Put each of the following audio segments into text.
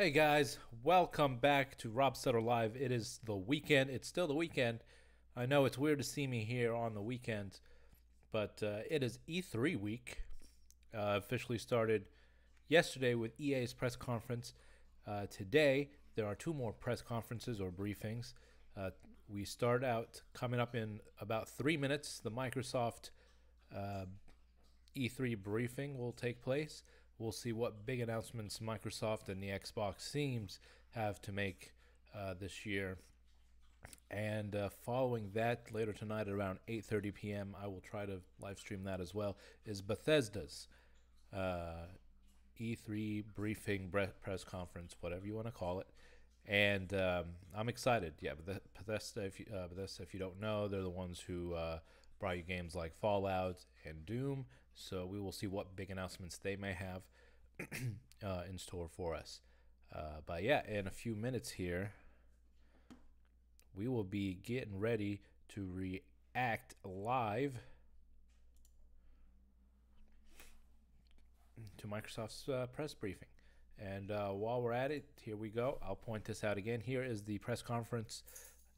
Hey guys, welcome back to Rob Sutter Live. It is the weekend. It's still the weekend. I know it's weird to see me here on the weekend, but it is E3 week. Officially started yesterday with EA's press conference. Today, there are two more press conferences or briefings. We start out coming up in about 3 minutes. The Microsoft E3 briefing will take place. We'll see what big announcements Microsoft and the Xbox teams have to make this year. And following that, later tonight around 8:30 p.m., I will try to live stream that as well, is Bethesda's E3 briefing, press conference, whatever you want to call it. And I'm excited. Yeah, Bethesda, if you don't know, they're the ones who brought you games like Fallout and Doom. So we will see what big announcements they may have in store for us. But yeah, in a few minutes here, we will be getting ready to react live to Microsoft's press briefing. And while we're at it, here we go. I'll point this out again. Here is the press conference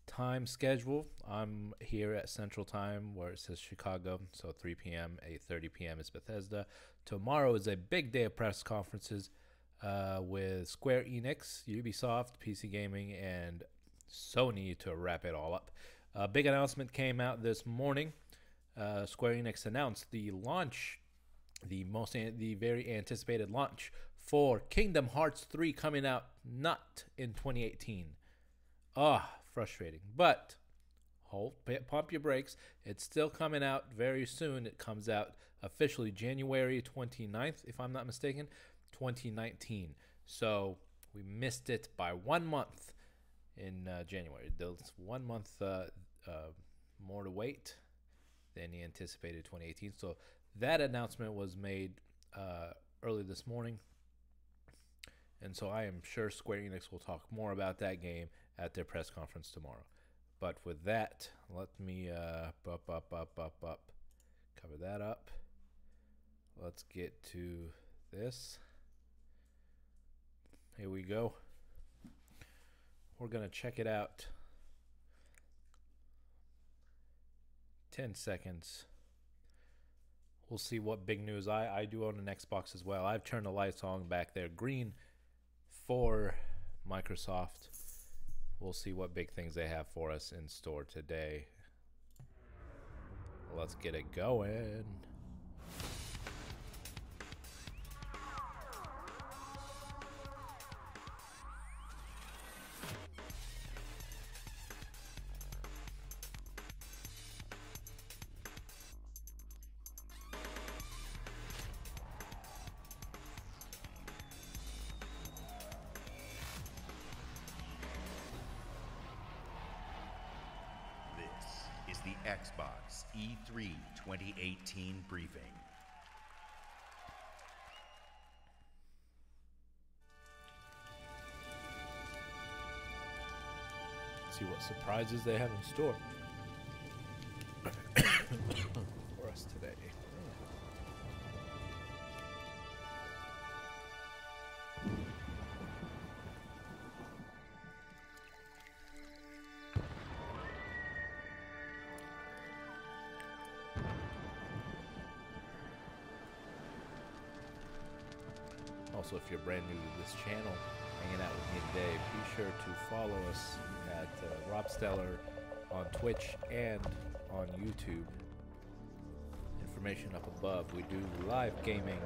time schedule. I'm here at Central Time where it says Chicago, so 3 p.m., 8:30 p.m. is Bethesda. Tomorrow is a big day of press conferences with Square Enix, Ubisoft, PC Gaming, and Sony to wrap it all up. A big announcement came out this morning. Square Enix announced the launch, the very anticipated launch for Kingdom Hearts 3 coming out not in 2018. Frustrating. But pump your brakes. It's still coming out very soon. It comes out officially January 29th, if I'm not mistaken, 2019. So we missed it by 1 month in January. There's 1 month more to wait than the anticipated 2018. So that announcement was made early this morning. And so I am sure Square Enix will talk more about that game at their press conference tomorrow. But with that, let me cover that up. Let's get to this. Here we go. We're going to check it out. 10 seconds. We'll see what big news. I do own an Xbox as well. I've turned the lights on back there green for Microsoft. We'll see what big things they have for us in store today. Let's get it going. Is the Xbox E3 2018 briefing. Let's see what surprises they have in store for us today. Also, if you're brand new to this channel, hanging out with me today, be sure to follow us at Rob Stellar on Twitch and on YouTube. Information up above. We do live gaming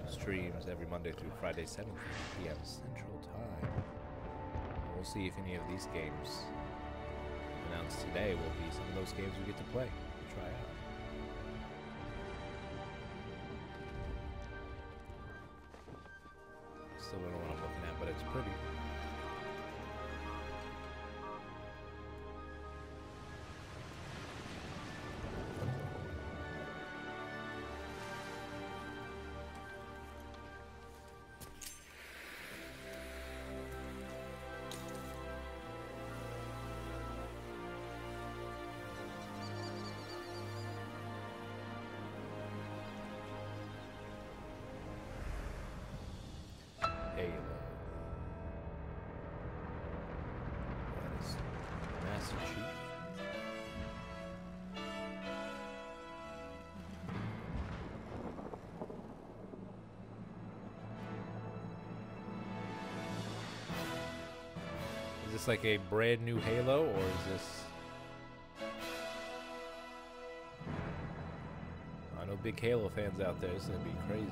streams every Monday through Friday, 7:50 p.m. Central Time. We'll see if any of these games announced today will be some of those games we get to play, try out. Still don't know what I'm looking at, but it's pretty. Halo. Chief. Is this like a brand new Halo, or is this? I know big Halo fans out there. This is gonna be crazy.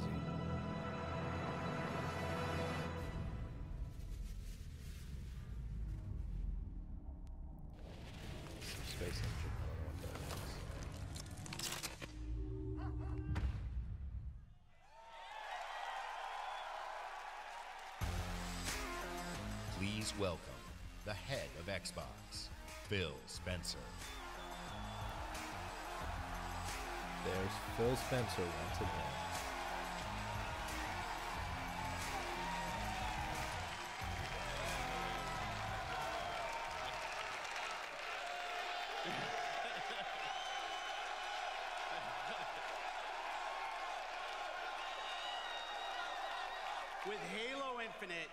Space engine. I don't know what that is. Please welcome the head of Xbox, Phil Spencer. There's Phil Spencer once again. With Halo Infinite,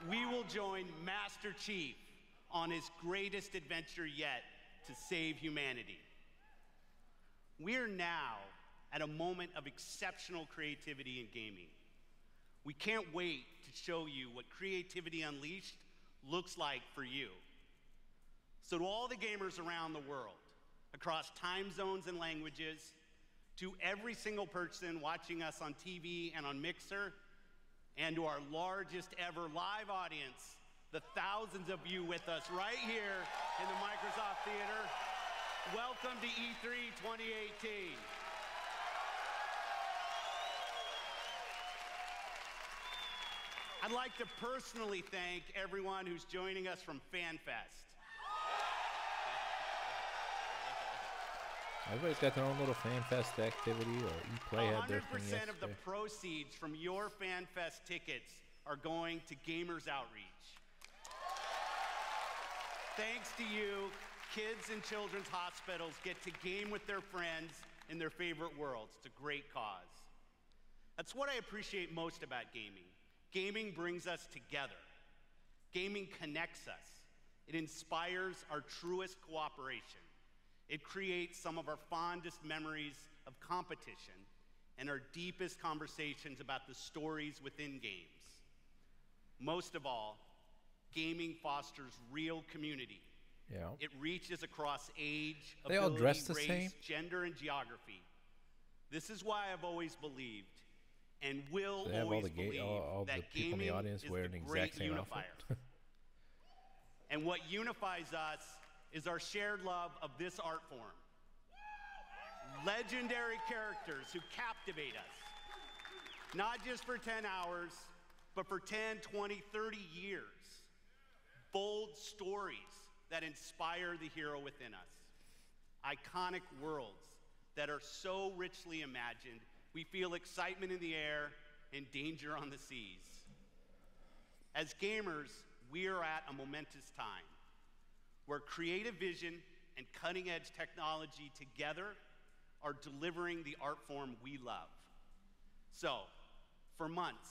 we will join Master Chief on his greatest adventure yet to save humanity. We're now at a moment of exceptional creativity in gaming. We can't wait to show you what Creativity Unleashed looks like for you. So to all the gamers around the world, across time zones and languages, to every single person watching us on TV and on Mixer, and to our largest ever live audience, the thousands of you with us right here in the Microsoft Theater, welcome to E3 2018. I'd like to personally thank everyone who's joining us from FanFest. Everybody's got their own little FanFest activity, or ePlay had their thing 100% of the yesterday. proceeds from your FanFest tickets are going to Gamers Outreach. Thanks to you, kids in children's hospitals get to game with their friends in their favorite worlds. It's a great cause. That's what I appreciate most about gaming. Gaming brings us together. Gaming connects us. It inspires our truest cooperation. It creates some of our fondest memories of competition and our deepest conversations about the stories within games. Most of all, gaming fosters real community. Yeah. It reaches across age, They all ability, dress the race, same? gender, and geography. This is why I've always believed and will They have all always the believe all the that people in the gaming audience is wearing the the great exact same unifier. outfit. And what unifies us is our shared love of this art form. Legendary characters who captivate us, not just for 10 hours, but for 10, 20, 30 years. Bold stories that inspire the hero within us. Iconic worlds that are so richly imagined, we feel excitement in the air and danger on the seas. As gamers, we are at a momentous time where creative vision and cutting-edge technology together are delivering the art form we love. So, for months,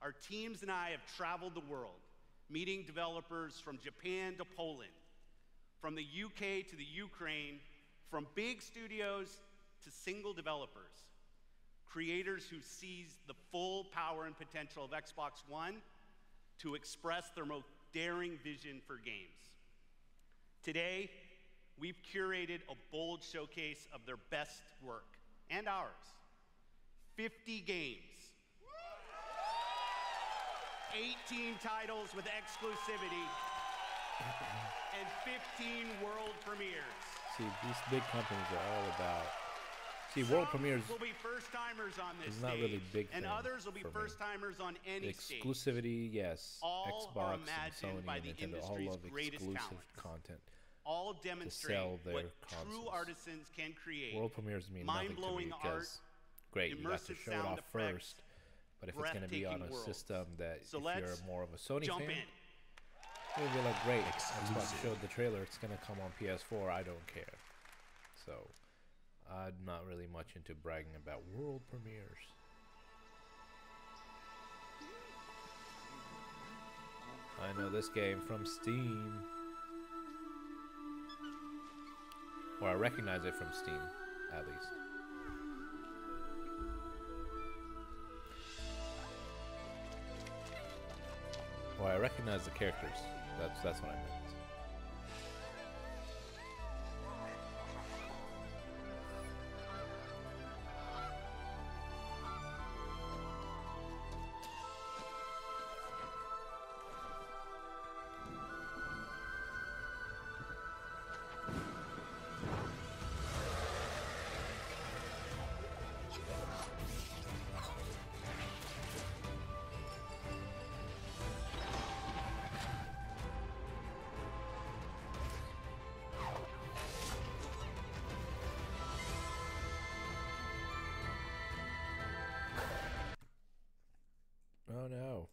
our teams and I have traveled the world, meeting developers from Japan to Poland, from the UK to the Ukraine, from big studios to single developers, creators who seize the full power and potential of Xbox One to express their most daring vision for games. Today, we've curated a bold showcase of their best work, and ours. 50 games. 18 titles with exclusivity, and 15 world premieres. See, these big companies are all about. See, world premieres will be first-timers on this is not stage, really big and thing others will be for me. first-timers on any stage. Exclusivity, yes. All are Xbox and imagined Sony by and the Nintendo all industry's love greatest exclusive talents. content. All demonstrate their what true consoles. artisans can create. World premieres mean nothing to me mind-blowing art, because great, you got to immersive show it sound off effects, first. But if it's going to be on a breathtaking worlds. system that So if let's you're more of a Sony jump fan, in. you'll be like, great, Xbox Exclusive. showed the trailer. It's going to come on PS4. I don't care. So I'm not really much into bragging about world premieres. I know this game from Steam. Or I recognize it from Steam, at least. Or I recognize the characters. That's what I meant. Oh no.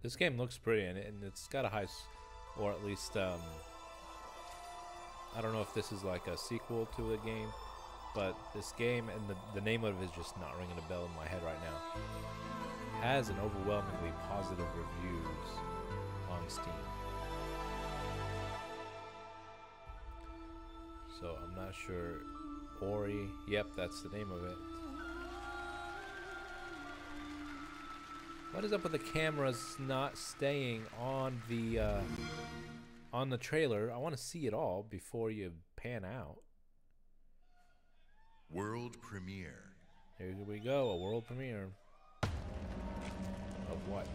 This game looks pretty, and it's got a high, or at least, I don't know if this is like a sequel to the game, but this game and the name of it is just not ringing a bell in my head right now. Has an overwhelmingly positive reviews on Steam. So I'm not sure. Ori, yep, that's the name of it. What is up with the cameras not staying on the trailer? I want to see it all before you pan out. World premiere. Here we go, a world premiere. Of what?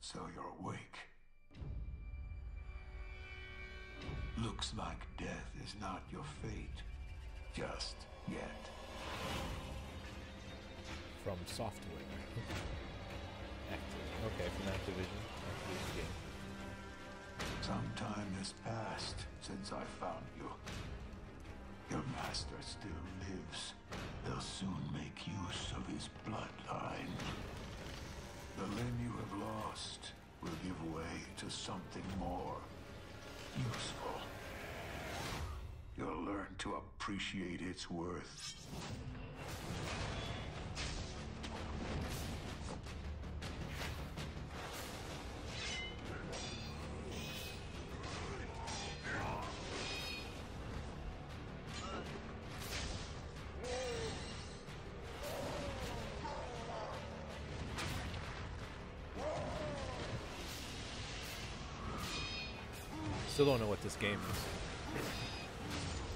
So you're awake. Looks like death is not your fate. Just yet. From software. Okay, from Activision. Activision game. Some time has passed since I found you. Your master still lives. They'll soon make use of his bloodline. The limb you have lost will give way to something more useful. You'll learn to appreciate its worth. Still don't know what this game is.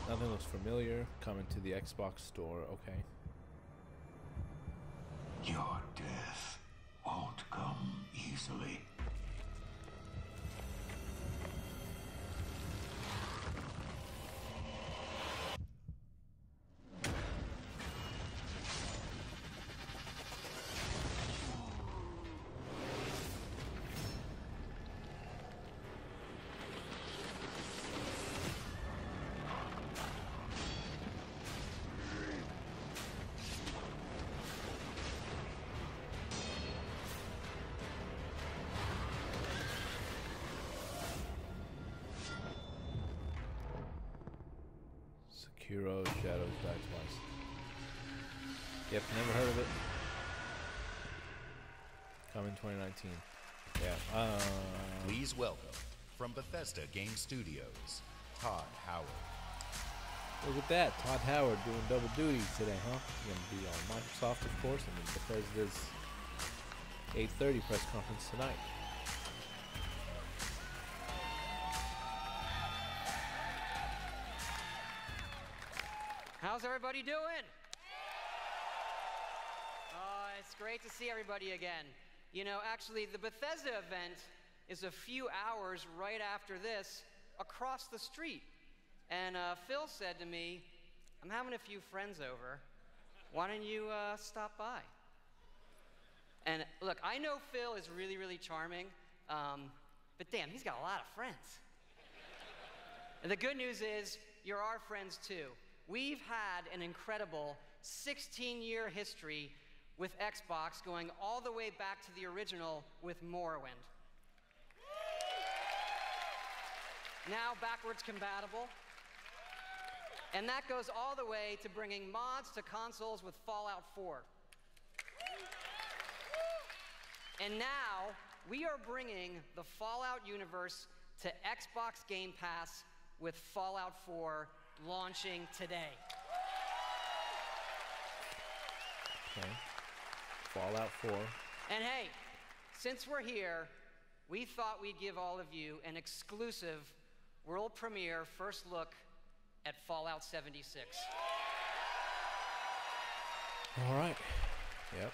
Nothing looks familiar. Coming to the Xbox store. Okay. Your death won't come easily. Sekiro Shadows Die Twice. Yep, never heard of it. Coming 2019. Yeah. Please welcome, from Bethesda Game Studios, Todd Howard. Look at that, Todd Howard doing double duty today, huh? He's gonna be on Microsoft, of course, and then Bethesda's 8:30 press conference tonight. How's everybody doing? Oh, it's great to see everybody again. You know, actually, the Bethesda event is a few hours right after this across the street. And Phil said to me, I'm having a few friends over. why don't you stop by? And look, I know Phil is really, really charming, but damn, he's got a lot of friends. And the good news is, you're our friends too. We've had an incredible 16-year history with Xbox, going all the way back to the original with Morrowind. Now backwards compatible. And that goes all the way to bringing mods to consoles with Fallout 4. And now, we are bringing the Fallout universe to Xbox Game Pass with Fallout 4 launching today. Okay. Fallout 4. And hey, since we're here, we thought we'd give all of you an exclusive world premiere first look at Fallout 76. All right. Yep.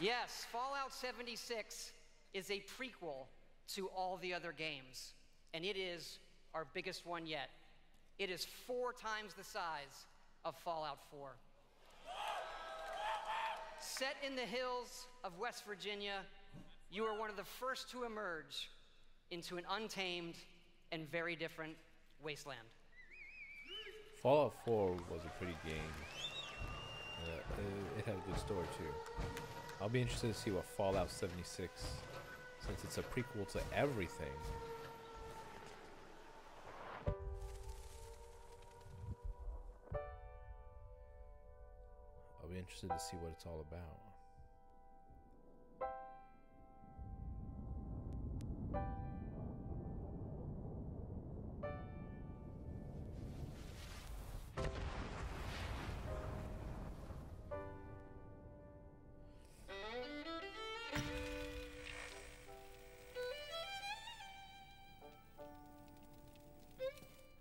Yes, Fallout 76 is a prequel to all the other games, and it is our biggest one yet. It is 4 times the size of Fallout 4. Set in the hills of West Virginia, you are one of the first to emerge into an untamed and very different wasteland. Fallout 4 was a pretty game. It had a good story too. I'll be interested to see what Fallout 76, since it's a prequel to everything. I'll be interested to see what it's all about.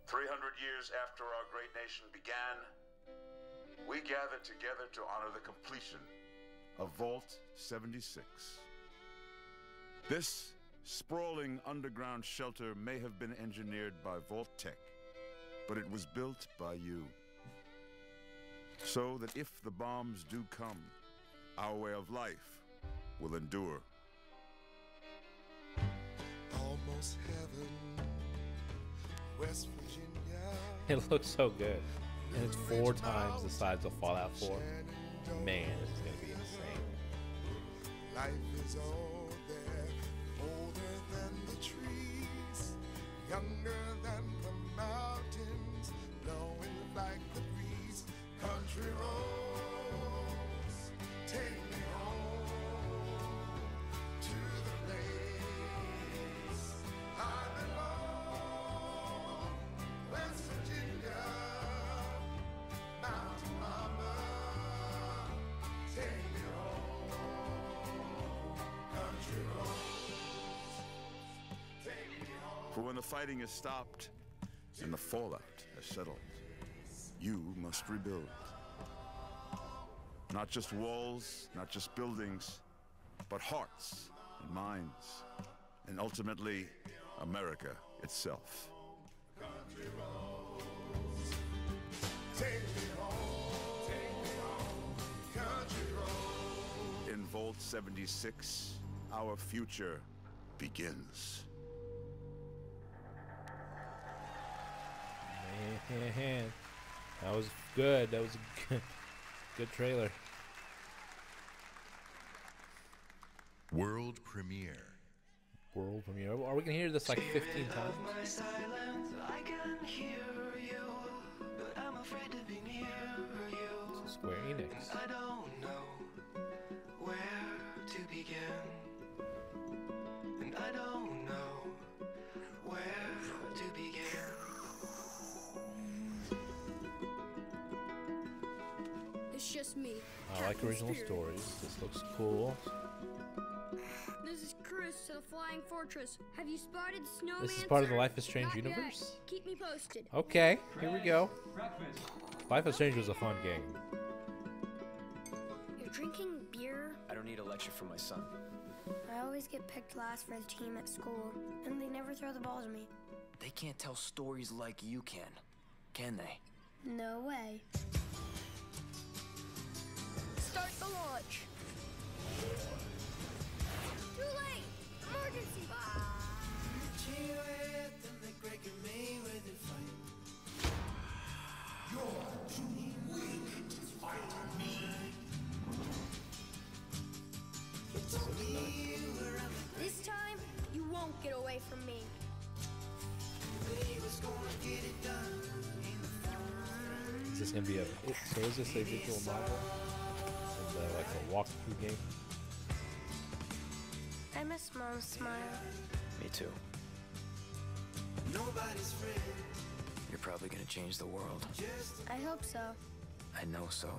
300 years after our great nation began, we gathered together to honor the completion of Vault 76. This sprawling underground shelter may have been engineered by Vault Tech, but it was built by you. So that if the bombs do come, our way of life will endure. Almost heaven, West Virginia. It looks so good. And it's 4 times the size of Fallout 4. Man, it's gonna be insane. Life is all there, older than the trees, younger than the mountains, blowing like the breeze. Country roads, take me home to the place I belong. West Virginia, Mountain Mama, take me home. Country roads, take me home. For when the fighting is stopped and the fallout has settled, you must rebuild. Not just walls, not just buildings, but hearts and minds, and ultimately, America itself. Take me home, country road. In Vault 76, our future begins. Man, that was good. That was a good trailer. World premiere. World premiere. Are we gonna hear this like 15 times? My silence, I can hear you, but I'm afraid to be near you. Square Enix. I don't know where to begin, and I don't know where to begin. It's just me. I like Captain original Spirit. stories. This looks cool. This is Chris to the Flying Fortress. Have you spotted Snowman? This is part of the sir? Life is Strange Not yet. universe? Keep me posted. Okay, here we go. Life is Strange was a fun game. You're drinking beer? I don't need a lecture from my son. I always get picked last for the team at school, and they never throw the ball to me. They can't tell stories like you can they? No way. start the launch. Too late! Emergency! You're too weak to fight me. This time, you won't get away from me. Is this gonna be so is this a visual novel? Is that like a walkthrough game? I miss Mom's smile. Me too. Nobody's friend. You're probably gonna change the world. I hope so. I know so.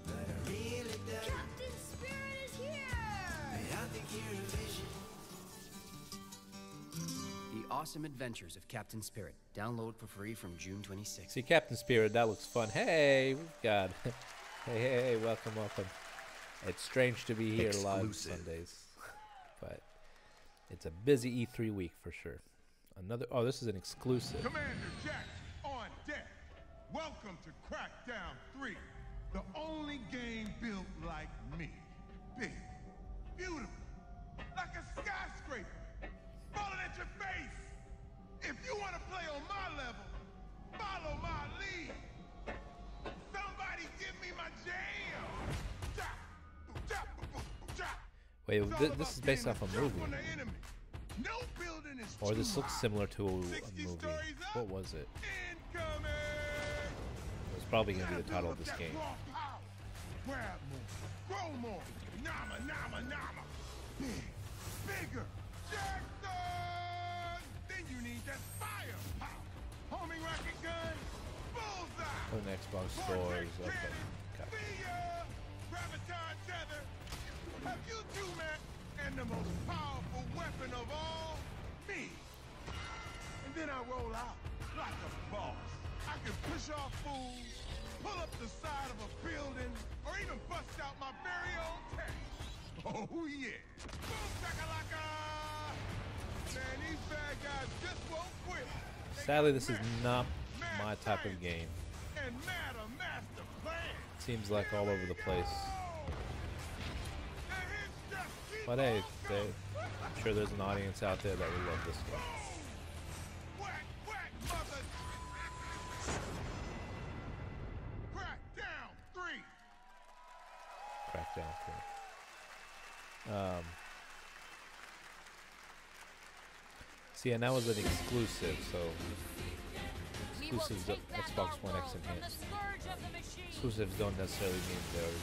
Captain Spirit is here! I think you're a vision. The Awesome Adventures of Captain Spirit. Download for free from June 26th. See, Captain Spirit, that looks fun. Hey, we've got. hey, welcome. It's strange to be here live Sundays, but it's a busy E3 week for sure. Oh, this is an exclusive. Commander Jack on deck. Welcome to Crackdown 3, the only game built like me. Big, beautiful, like a skyscraper, falling at your face. If you want to play on my level, follow my lead. Somebody give me my jam. Wait, this is based off a movie. No building is Or this too looks high. similar to a 60 movie. stories up, What was it? incoming. It's probably going to be the title of this game. Grab more, grow more, nama. Bigger, Jackson! Then you need that firepower. Homing rocket gun, bullseye. Put an Xbox stores. Okay. See ya! Graviton tether. Have you two met? And the most powerful weapon of all, me. And then I roll out like a boss. I can push off fools, pull up the side of a building, or even bust out my very own tank. Oh yeah. Boom shakalaka! Man, these bad guys just won't quit. Sadly, this is not my type of game. And mad a master plan. Seems like all over the place. But hey, I'm sure there's an audience out there that will love this game. Whack, mother! Crackdown 3. Crackdown 3. See, and that was an exclusive, so exclusives of Xbox One X enhanced. Exclusives don't necessarily mean they're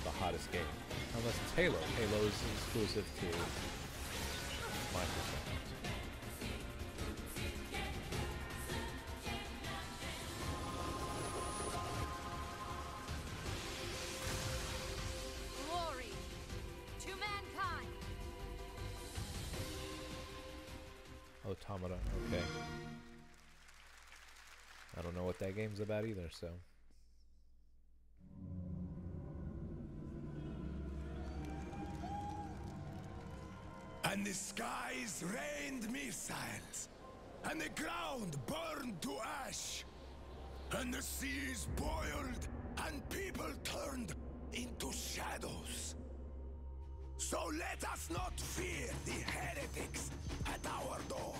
the hottest game. Unless it's Halo. Halo is exclusive to Microsoft. Glory to mankind. Automata, okay. I don't know what that game's about either, so. And the skies rained missiles, and the ground burned to ash, and the seas boiled, and people turned into shadows. So let us not fear the heretics at our door.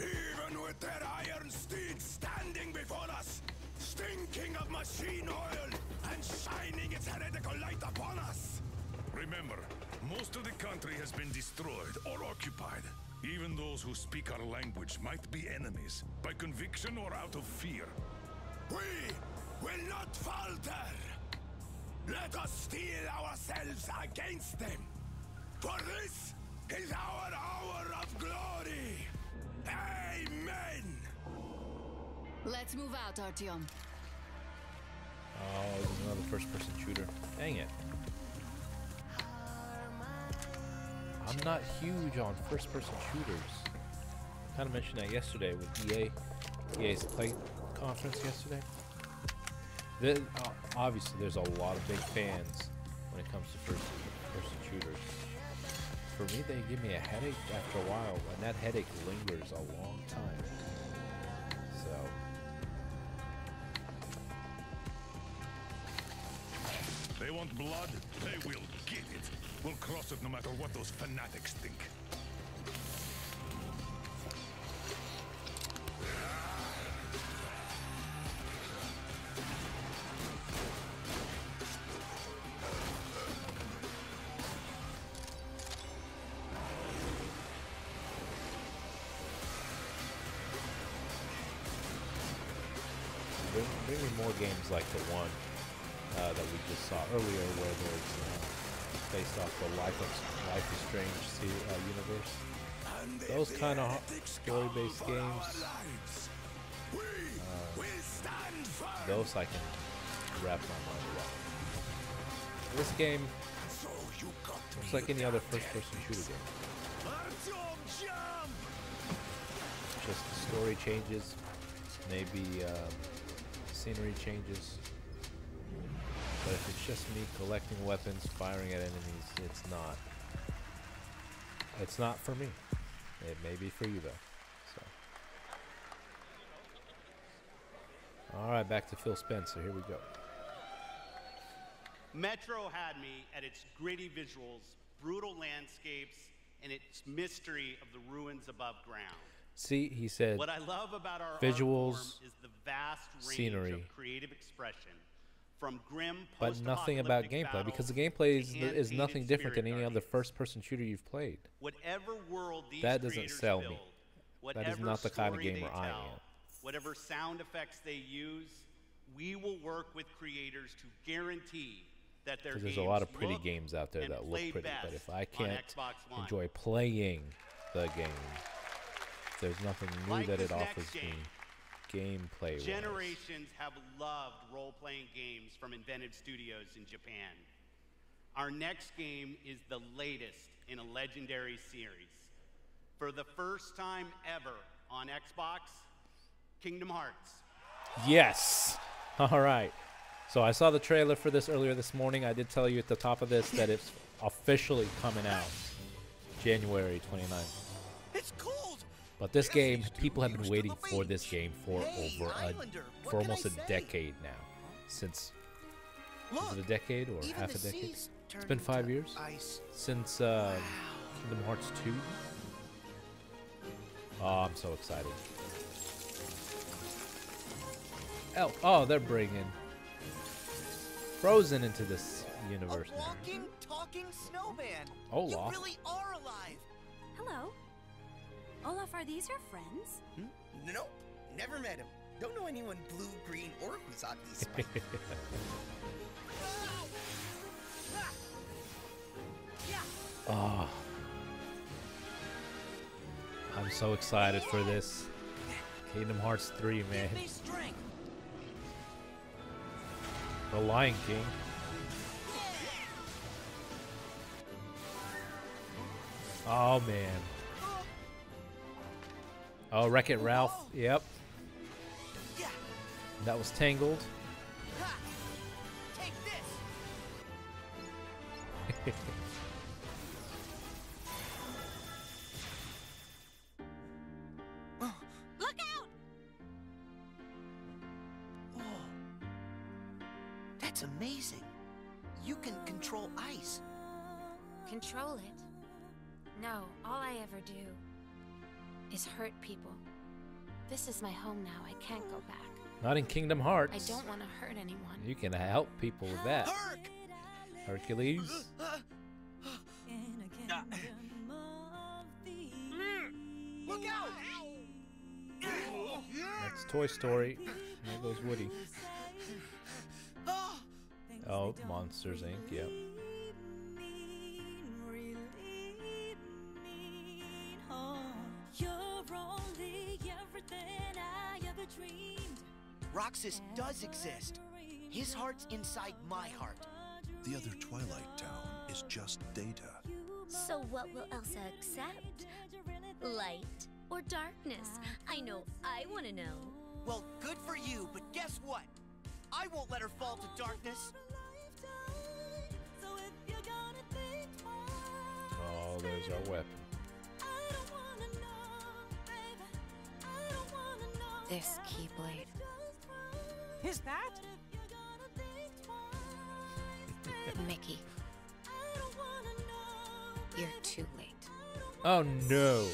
Even with their iron steeds standing before us, stinking of machine oil and shining its heretical light upon us. Remember, most of the country has been destroyed or occupied. Even those who speak our language might be enemies, by conviction or out of fear. We will not falter. Let us steel ourselves against them. For this is our hour of glory. Amen. Let's move out, Artyom. Oh, there's another first-person shooter. Dang it. I'm not huge on first-person shooters. Kind of mentioned that yesterday with EA's Play conference yesterday. Obviously, there's a lot of big fans when it comes to first-person shooters. For me, they give me a headache after a while, and that headache lingers a long time. So. They They want blood? They will get it. We'll cross it no matter what those fanatics think. Bring me more games like the one that we just saw earlier, where there's based off the Life is Strange universe. Those kind of story-based games, those I can wrap my mind around. This game looks like any other first-person shooter game. Just the story changes, maybe scenery changes. But if it's just me collecting weapons, firing at enemies, it's not for me. It may be for you though. So, all right, back to Phil Spencer. Here we go. Metro had me at its gritty visuals, brutal landscapes, and its mystery of the ruins above ground. See, he said, what I love about our visuals, art form is the vast range scenery, of creative expression, from grim but nothing about gameplay, because the gameplay is nothing different than any other first-person shooter you've played. Whatever world these that doesn't sell me. Whatever that is not the kind of gamer I am. Whatever sound effects they use, we will work with creators to guarantee that their games there's a lot of pretty games out there that look pretty, but if I can't enjoy playing the game, there's nothing new that it offers me gameplay-wise. Generations have loved role-playing games from Inventive Studios in Japan. Our next game is the latest in a legendary series. For the first time ever on Xbox, Kingdom Hearts. Yes! All right. So I saw the trailer for this earlier this morning. I did tell you at the top of this that it's officially coming out January 29th. It's cold. But this game, people have been waiting for this game for almost a decade now. Since, is it a decade or half a decade? It's been 5 years since Kingdom Hearts 2. Oh, I'm so excited. Oh, they're bringing Frozen into this universe now. Walking, talking snowman. Olaf. You really are alive. Hello. Olaf, are these your friends? Nope, never met him. Don't know anyone blue, green, or Husaki Spike. Oh, I'm so excited for this. Kingdom Hearts 3, man. The Lion King. Oh, man. Oh, Wreck-It Ralph. Yep. That was Tangled. Take this. Look out! Oh. That's amazing. You can control ice. Control it? No, all I ever do is hurt people. This is my home now. I can't go back. Not in Kingdom Hearts. I don't want to hurt anyone. You can help people with that. Hercules. Look out! That's Toy Story. There goes Woody. Oh, Monsters Inc. Yep. Roxas does exist. His heart's inside my heart. The other Twilight Town is just data. So what will Elsa accept? Light or darkness? I know I want to know. Well, good for you, but guess what? I won't let her fall to darkness. Oh, there's our weapon. This Keyblade. Is that? Mickey. You're too late. Oh no.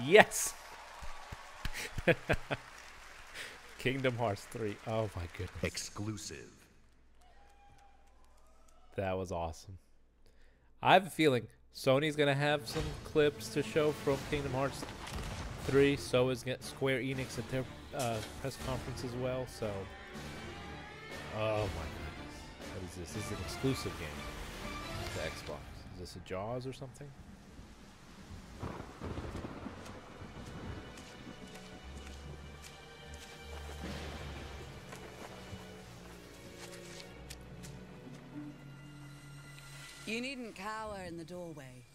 Yes. Kingdom Hearts 3. Oh my goodness. Exclusive. That was awesome. I have a feeling Sony's gonna have some clips to show from Kingdom Hearts 3. So is Square Enix at their press conference as well. So, oh my goodness, what is this? This is an exclusive game to Xbox. Is this a Jaws or something? You needn't cower in the doorway.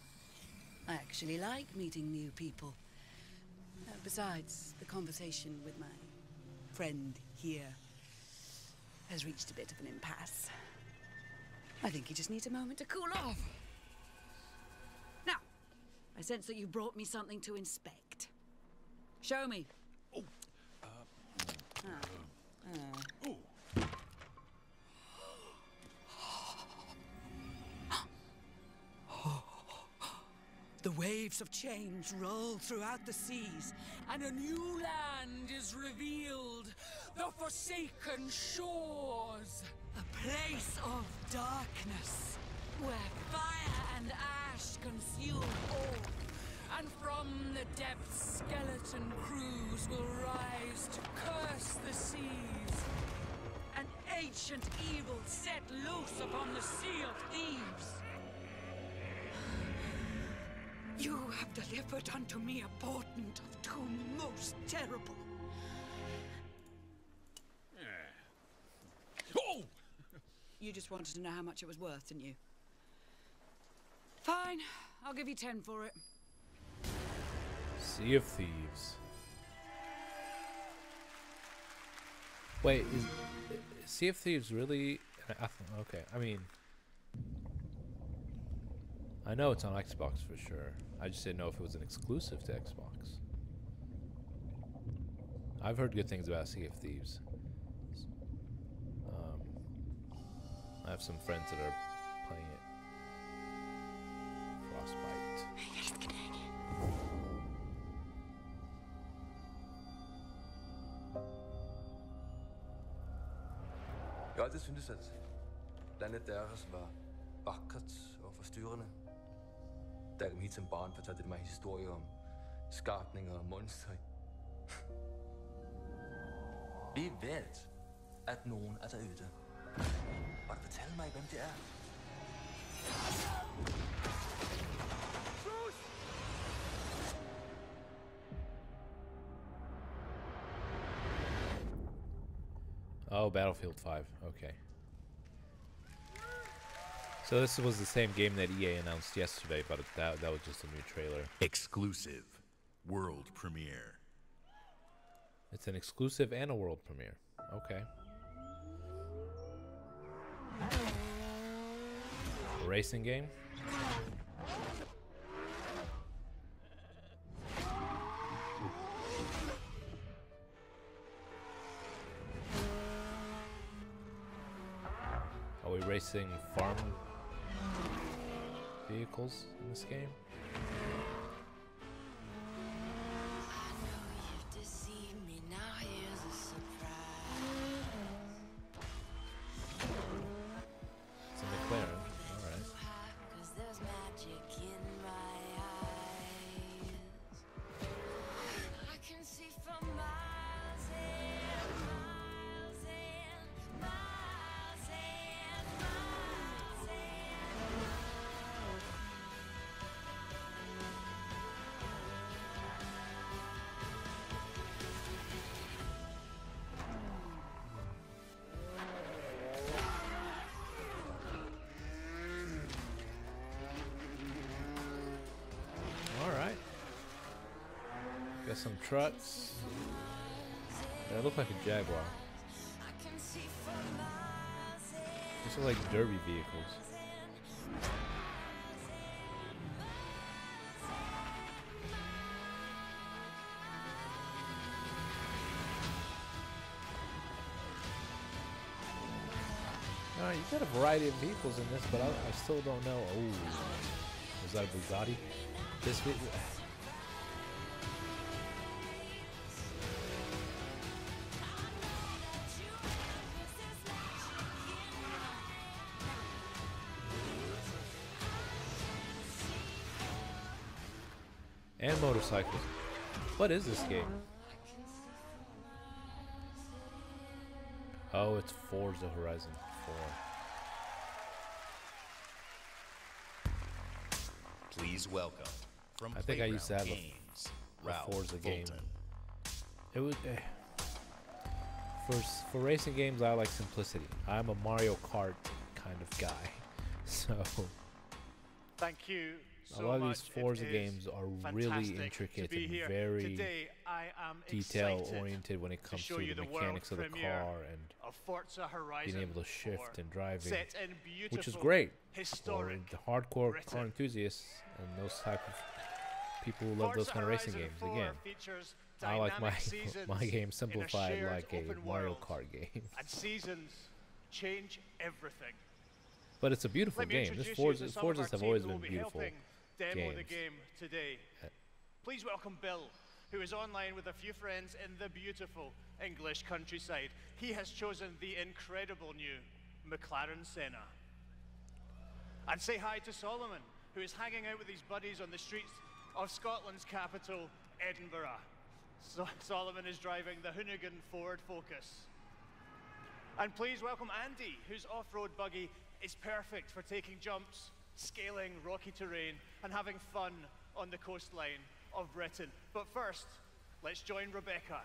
I actually like meeting new people. Besides, the conversation with my friend here has reached a bit of an impasse. I think he just needs a moment to cool off. Now, I sense that you brought me something to inspect. Show me. Oh. The waves of change roll throughout the seas, and a new land is revealed. The Forsaken Shores. A place of darkness, where fire and ash consume all. And from the depths, skeleton crews will rise to curse the seas. An ancient evil set loose upon the Sea of Thieves. You have delivered unto me a portent of doom most terrible. Oh! You just wanted to know how much it was worth, didn't you? Fine, I'll give you 10 for it. Sea of Thieves. Wait, is Sea of Thieves really? Okay, I mean, I know it's on Xbox for sure. I just didn't know if it was an exclusive to Xbox. I've heard good things about Sea of Thieves. I have some friends that are playing it. Frostbite. Jeg har altid syntes, at landet deres var vakkert og forstyrrende. Da jeg kom hit som barn, fortalte de mig historier om skabninger og monstre. Vi vet, at nogen er derude. Og fortæl mig, hvem det er. Oh, Battlefield 5. Okay. So this was the same game that EA announced yesterday, but that was just a new trailer. Exclusive. World premiere. It's an exclusive and a world premiere. Okay. A racing game? Are we racing farm vehicles in this game? It's a McLaren. All right. Got some trucks. They look like a Jaguar. These are like derby vehicles. You got a variety of vehicles in this, but I still don't know. Oh, was that a Bugatti? This and motorcycles. What is this game? Oh, it's Forza Horizon 4. Please welcome from I think I used to have Games, a Ralph Forza game. Fulton. It was for racing games. I like simplicity. I'm a Mario Kart kind of guy, so Thank you. a lot of these Forza games are really intricate and very detail oriented when it comes to the mechanics of the car and being able to shift and driving, which is great for the hardcore car enthusiasts and those type of people who love those kind of racing games. Again, I like my game simplified like a Mario Kart game. And seasons change everything. But it's a beautiful game. This Forza's have always been beautiful Demo games. the game today. Please welcome Bill, who is online with a few friends in the beautiful English countryside. He has chosen the incredible new McLaren Senna. And say hi to Solomon, who is hanging out with his buddies on the streets of Scotland's capital, Edinburgh. Solomon is driving the Hoonigan Ford Focus. And please welcome Andy, whose off-road buggy is perfect for taking jumps, scaling rocky terrain, and having fun on the coastline of Britain. But first, let's join Rebecca.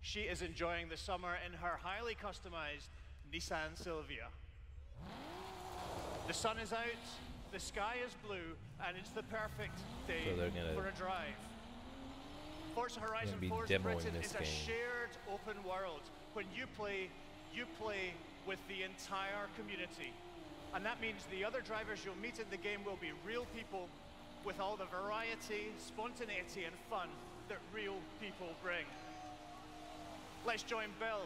She is enjoying the summer in her highly customized Nissan Silvia. The sun is out, the sky is blue, and it's the perfect day for a drive. Forza Horizon 4's Britain is a shared open world. When you play with the entire community. And that means the other drivers you'll meet in the game will be real people with all the variety, spontaneity, and fun that real people bring. Let's join Bill.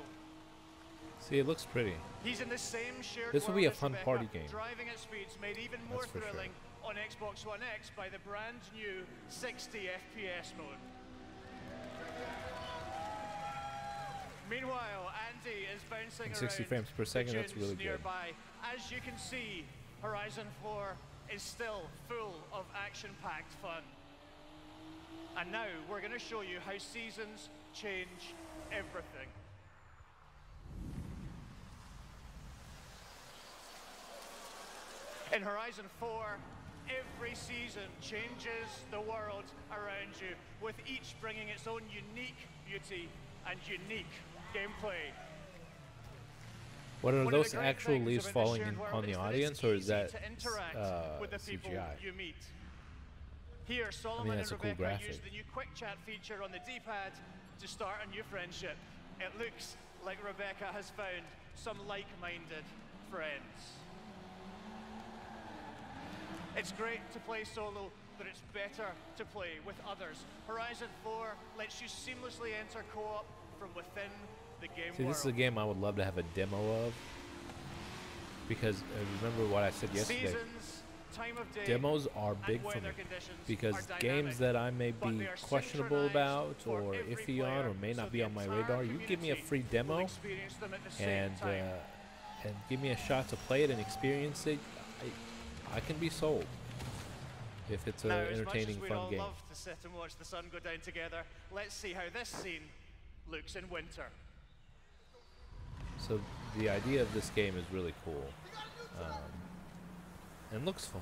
See, it looks pretty. He's in the same shared This will be a world as fun Rebecca, party game. driving at speeds made even more That's for thrilling on Xbox One X by the brand new 60 FPS mode. Meanwhile, Andy is bouncing around 60 frames per second, that's really good. nearby. As you can see, Horizon 4 is still full of action-packed fun. And now we're going to show you how seasons change everything. In Horizon 4, every season changes the world around you, with each bringing its own unique beauty and unique gameplay. What are those actual leaves falling on the audience, or is that CGI? Here, Solomon that's and a cool Rebecca graphic. use the new quick chat feature on the D-pad to start a new friendship. It looks like Rebecca has found some like-minded friends. It's great to play solo, but it's better to play with others. Horizon 4 lets you seamlessly enter co-op from within the game See, world. this is a game I would love to have a demo of, because remember what I said yesterday. Seasons, time of day, demos are big and for me, weather conditions because are games dynamic, that I may but be they are questionable about synchronized for or every iffy on player, or may so not be the on my entire radar, you give me a free community will demo experience them at the same and time. and give me a shot to play it and experience it. I can be sold if it's an Now, as entertaining, much as we'd fun all game. love to sit and watch the sun go down together, let's see how this scene looks in winter. So the idea of this game is really cool, and looks fun.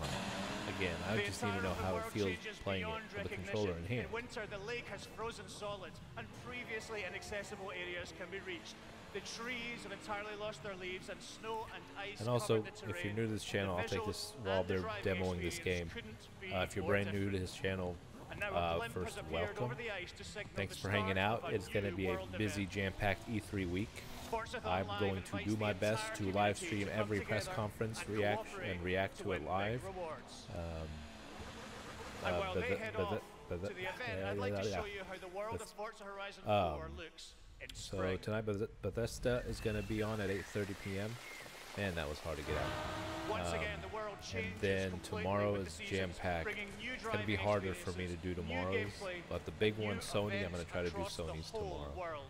Again, I The just need to entire know open how it world feels changes playing it beyond with the recognition. controller in hand. In winter, the lake has frozen solid, and previously inaccessible areas can be reached. The trees have entirely lost their leaves, and snow and ice And also, cover the if you're terrain. new to this channel, The I'll take visuals this while and the they're driving demoing this game. experience couldn't be If you're more brand new to different. this channel, And now a blimp has first appeared welcome. over the ice to signal Thanks the for hanging start out. of a It's going to new be a world busy, event. jam-packed E3 week. Forzathon I'm Live going to invites do the my best entire to live community stream to come every press together conference, and react cooperate to to it win live. big rewards. And while they head off to the event, I'd like to show you how the world of Forza Horizon 4 looks in So spring. tonight, Bethesda is going to be on at 8:30 p.m. Man, that was hard to get out. Once again, the world And changes then completely tomorrow with is the seasons, jam-packed. bringing new It's going to be driving harder for me to experiences, do new tomorrow's, gameplay, but the big new one, Sony, I'm going to try to do events across the Sony's whole tomorrow. world.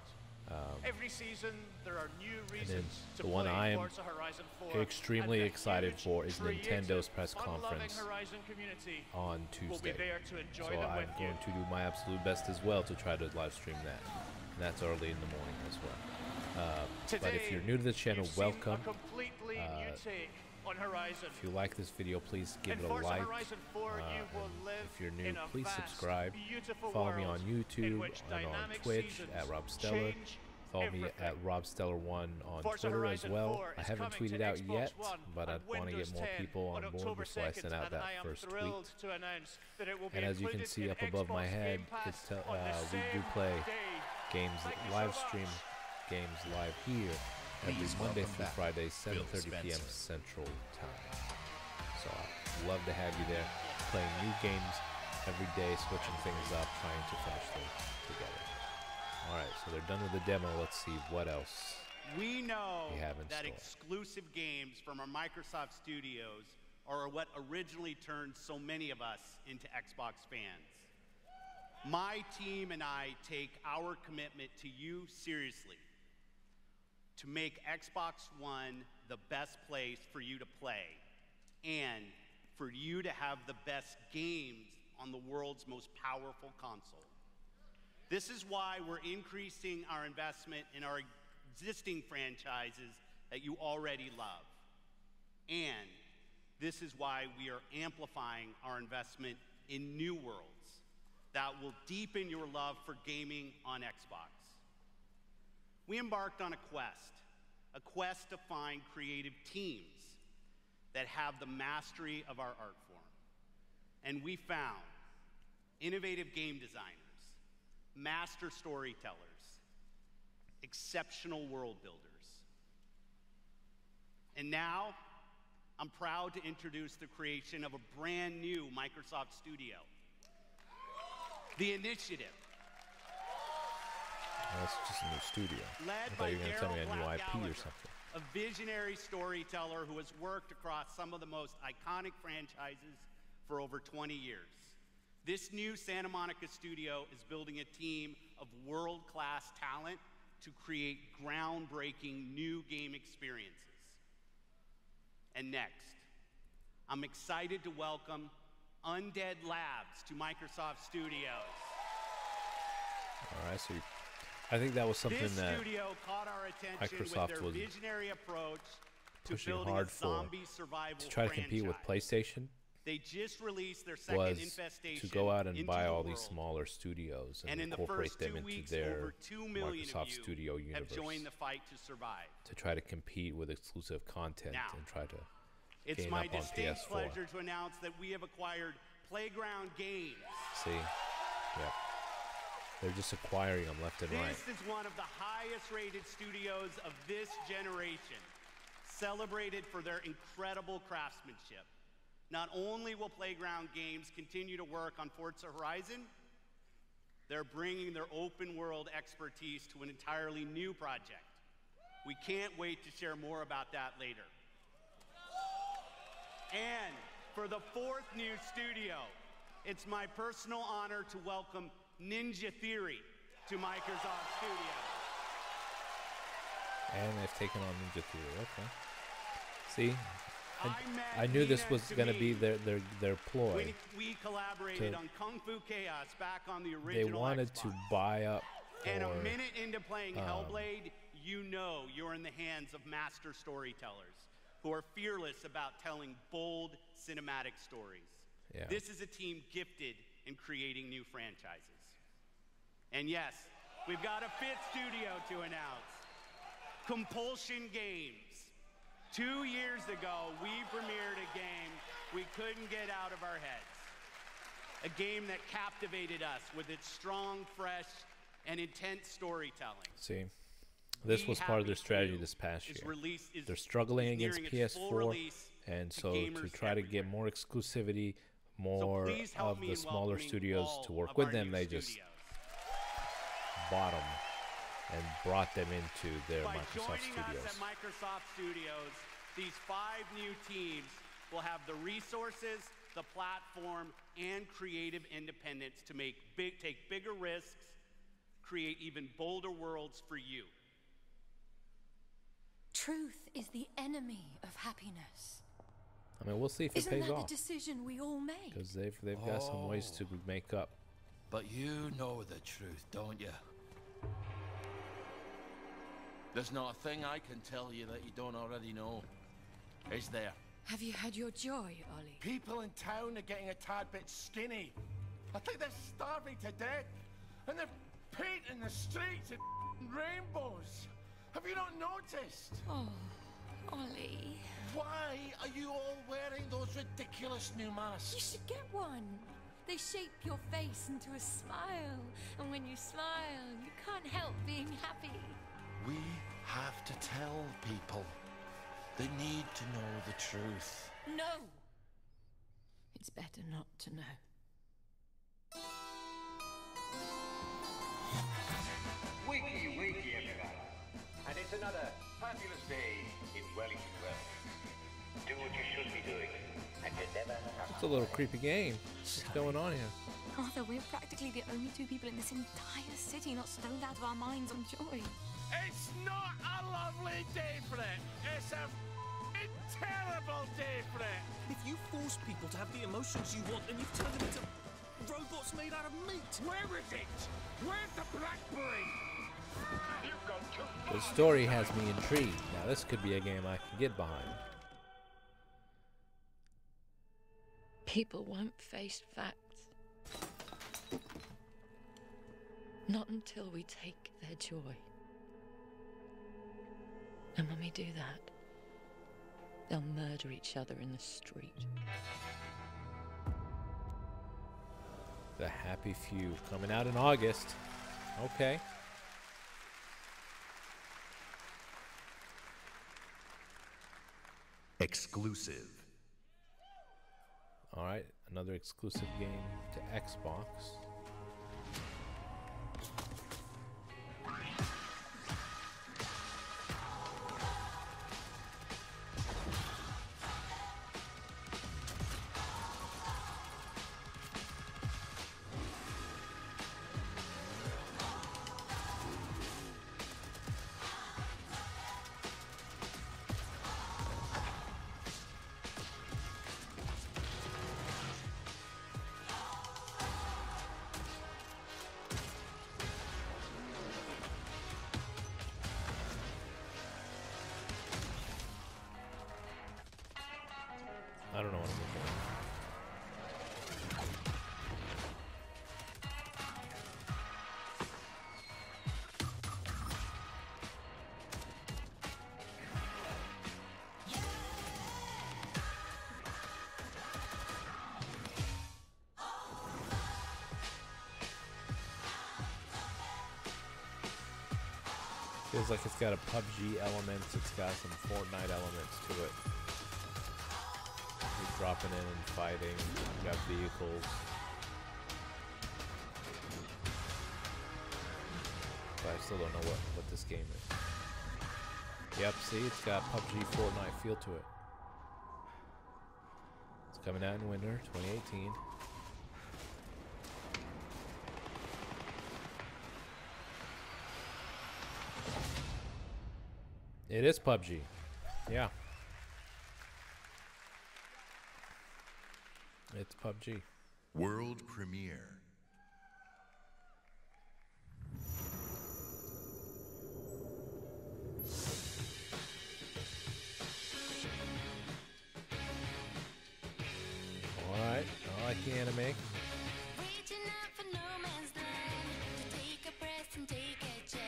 Every season, there are new And then reasons to the one play I am Forza Horizon 4, extremely and the excited huge, for is creative, Nintendo's press fun-loving conference Horizon community on will be Tuesday. there to enjoy So them I'm with you. going to do my absolute best as well to try to live stream that. And that's early in the morning as well. But if you're new to the channel, You've seen welcome. a completely new take on Horizon. If you like this video, please give In it a Forza like. Horizon 4, you will live If you're new, in a please vast, subscribe. beautiful Follow me on world in YouTube which and on dynamic Twitch seasons at Rob Stellar. change Follow me at RobStellar1 on Forza Twitter as Horizon well. 4 I is haven't coming tweeted to out Xbox yet, One but I and want to get Windows more 10 people on board October before I 2nd, send out and that I am first tweet. thrilled to announce that it will be And as you can included see in up above my Xbox head, Game Pass it's, on the we do same play day. games, Thank you live so stream much. games live here every Please Monday welcome through back Friday, Bill 7:30 p.m. Spencer. Central Time. So I'd love to have you there, playing new games every day, switching things up, trying to finish them together. All right, so they're done with the demo. Let's see what else. We know We have in that store. exclusive games from our Microsoft studios are what originally turned so many of us into Xbox fans. My team and I take our commitment to you seriously, to make Xbox One the best place for you to play and for you to have the best games on the world's most powerful console. This is why we're increasing our investment in our existing franchises that you already love. And this is why we are amplifying our investment in new worlds that will deepen your love for gaming on Xbox. We embarked on a quest to find creative teams that have the mastery of our art form. And we found innovative game designers, master storytellers, exceptional world builders. And now, I'm proud to introduce the creation of a brand new Microsoft studio, The Initiative. That's just a new studio. Led I thought by you were going to tell me a new Daryl IP or Gallagher, something. a visionary storyteller who has worked across some of the most iconic franchises for over 20 years. This new Santa Monica studio is building a team of world-class talent to create groundbreaking new game experiences. And next, I'm excited to welcome Undead Labs to Microsoft Studios. All right, so I think that was something This that studio caught our attention Microsoft with their was visionary approach to pushing building hard a for zombie survival to try to compete with franchise. PlayStation. They just released their second Was infestation to go out and into buy the all world. these smaller studios and And in the incorporate first them 2 into weeks, their over 2 million Microsoft of you Studio have universe joined the fight to survive. to try to compete with exclusive content Now, and try to It's gain my up on distinct PS4. pleasure to announce that we have acquired Playground Games. See, yeah, they're just acquiring them left and right. This is one of the highest-rated studios of this generation, celebrated for their incredible craftsmanship. Not only will Playground Games continue to work on Forza Horizon, they're bringing their open-world expertise to an entirely new project. We can't wait to share more about that later. And for the fourth new studio, it's my personal honor to welcome Ninja Theory to Microsoft Studios. And they've taken on Ninja Theory. Okay. See, I knew this was going to be their ploy. We collaborated on Kung Fu Chaos back on the They original wanted Xbox. to buy up. And a or, minute into playing Hellblade, you know you're in the hands of master storytellers who are fearless about telling bold cinematic stories. Yeah. This is a team gifted in creating new franchises. And yes, we've got a fifth studio to announce. Compulsion Games. 2 years ago, we premiered a game we couldn't get out of our heads. A game that captivated us with its strong, fresh, and intense storytelling. See, this was part of their strategy this past year. They're struggling against PS4, and so to try to get more exclusivity, more of the smaller studios to work with them, they just bought them and brought them into their By Microsoft joining us Studios. at Microsoft Studios, these 5 new teams will have the resources, the platform, and creative independence to take bigger risks, create even bolder worlds for you. Truth is the enemy of happiness. I mean, we'll see if it Isn't pays that off. the decision we all made? Because they've got some ways to make up. But you know the truth, don't you? There's not a thing I can tell you that you don't already know. Is there? Have you had your joy, Ollie? People in town are getting a tad bit skinny. I think they're starving to death. And they're painting the streets in rainbows. Have you not noticed? Oh, Ollie. Why are you all wearing those ridiculous new masks? You should get one. They shape your face into a smile. And when you smile, you can't help being happy. We have to tell people. They need to know the truth. No! It's better not to know. Wakey, wakey, everybody. And it's another fabulous day in Wellington Wells. Do what you should be doing, and you never have It's a little creepy game. What's going on here? Arthur, we're practically the only 2 people in this entire city not stoned out of our minds on joy. It's not a lovely day for it. It's a terrible day for it. If you force people to have the emotions you want, then you've turned them into robots made out of meat. Where is it? Where's the blackberry? You've gone too far. The story has me intrigued. Now this could be a game I can get behind. People won't face facts. Not until we take their joy. And when we do that, they'll murder each other in the street. The Happy Few coming out in August. Okay. Exclusive. All right, another exclusive game to Xbox. I don't know what I'm looking at. Feels like it's got a PUBG element, it's got some Fortnite elements to it. You're dropping in and fighting, you got vehicles. But I still don't know what this game is. Yep, see, it's got PUBG Fortnite feel to it. It's coming out in winter 2018. It is PUBG. Yeah. It's PUBG. World premiere. Alright, I like the anime.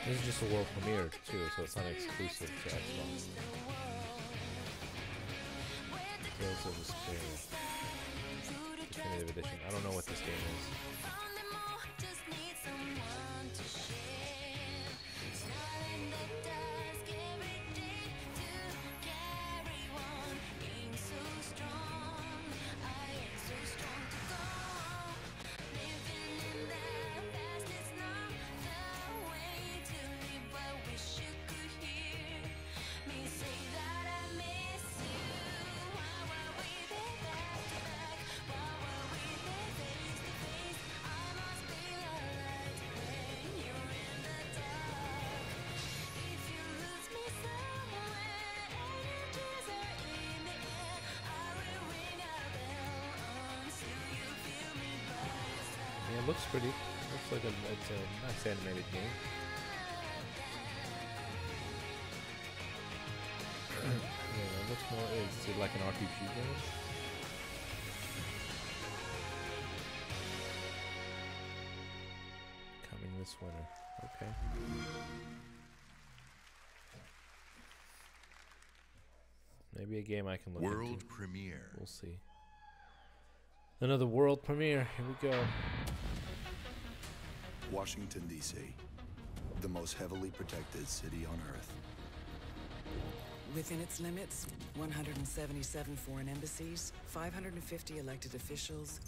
This is just a world premiere too, so it's not exclusive to Xbox. Tales of Despair. Definitive Edition. I don't know what this game is. It looks pretty. It looks like it's a nice animated game. Yeah, it looks more. Is it like an RPG game? Coming this winter. Okay. Maybe a game I can look World into. premiere. We'll see. Another world premiere. Here we go. Washington, D.C., the most heavily protected city on Earth. Within its limits, 177 foreign embassies, 550 elected officials,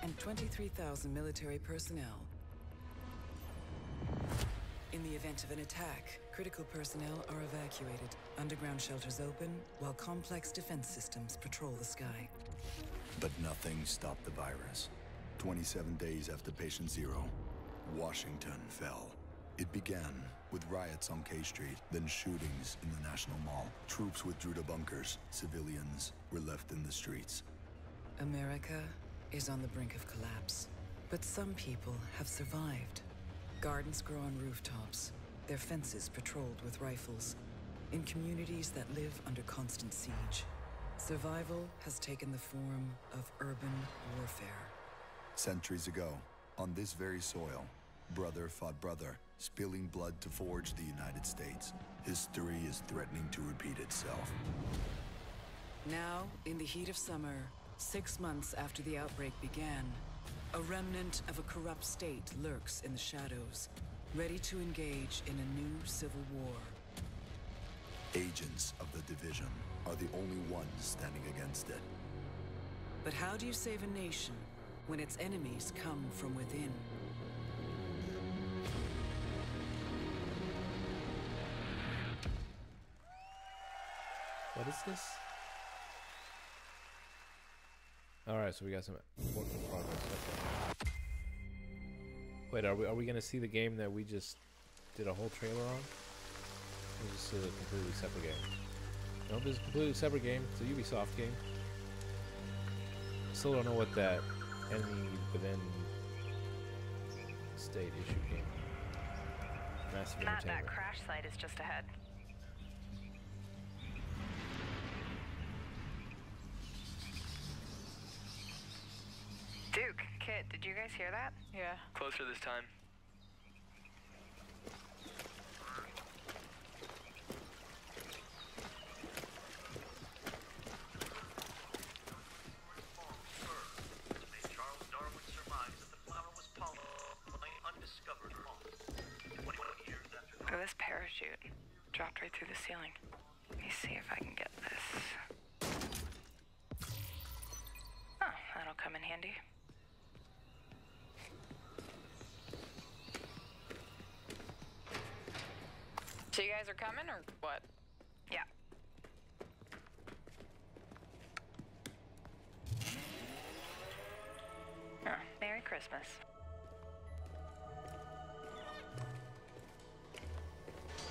and 23,000 military personnel. In the event of an attack, critical personnel are evacuated, underground shelters open, while complex defense systems patrol the sky. But nothing stopped the virus. 27 days after patient zero, Washington fell. It began with riots on K Street, then shootings in the National Mall. Troops withdrew to bunkers. Civilians were left in the streets. America is on the brink of collapse, but some people have survived. Gardens grow on rooftops, their fences patrolled with rifles, in communities that live under constant siege. Survival has taken the form of urban warfare. Centuries ago, on this very soil, brother fought brother, spilling blood to forge the United States. History is threatening to repeat itself. Now, in the heat of summer, 6 months after the outbreak began, a remnant of a corrupt state lurks in the shadows, ready to engage in a new civil war. Agents of the division are the only ones standing against it. But how do you save a nation when its enemies come from within? What is this? Alright, so we got some work in progress. Okay. Wait, are we gonna see the game that we just did a whole trailer on? Or is this a completely separate game? Nope, this is a completely separate game. It's a Ubisoft game. Still don't know what that enemy within state issue game. Massive Matt, that Entertainment. crash site is just ahead. Duke, Kit, did you guys hear that? Yeah. Closer this time. Look at this parachute. Dropped right through the ceiling. Let me see if I can get this. Oh, that'll come in handy. So you guys are coming or what? Yeah. Oh, Merry Christmas.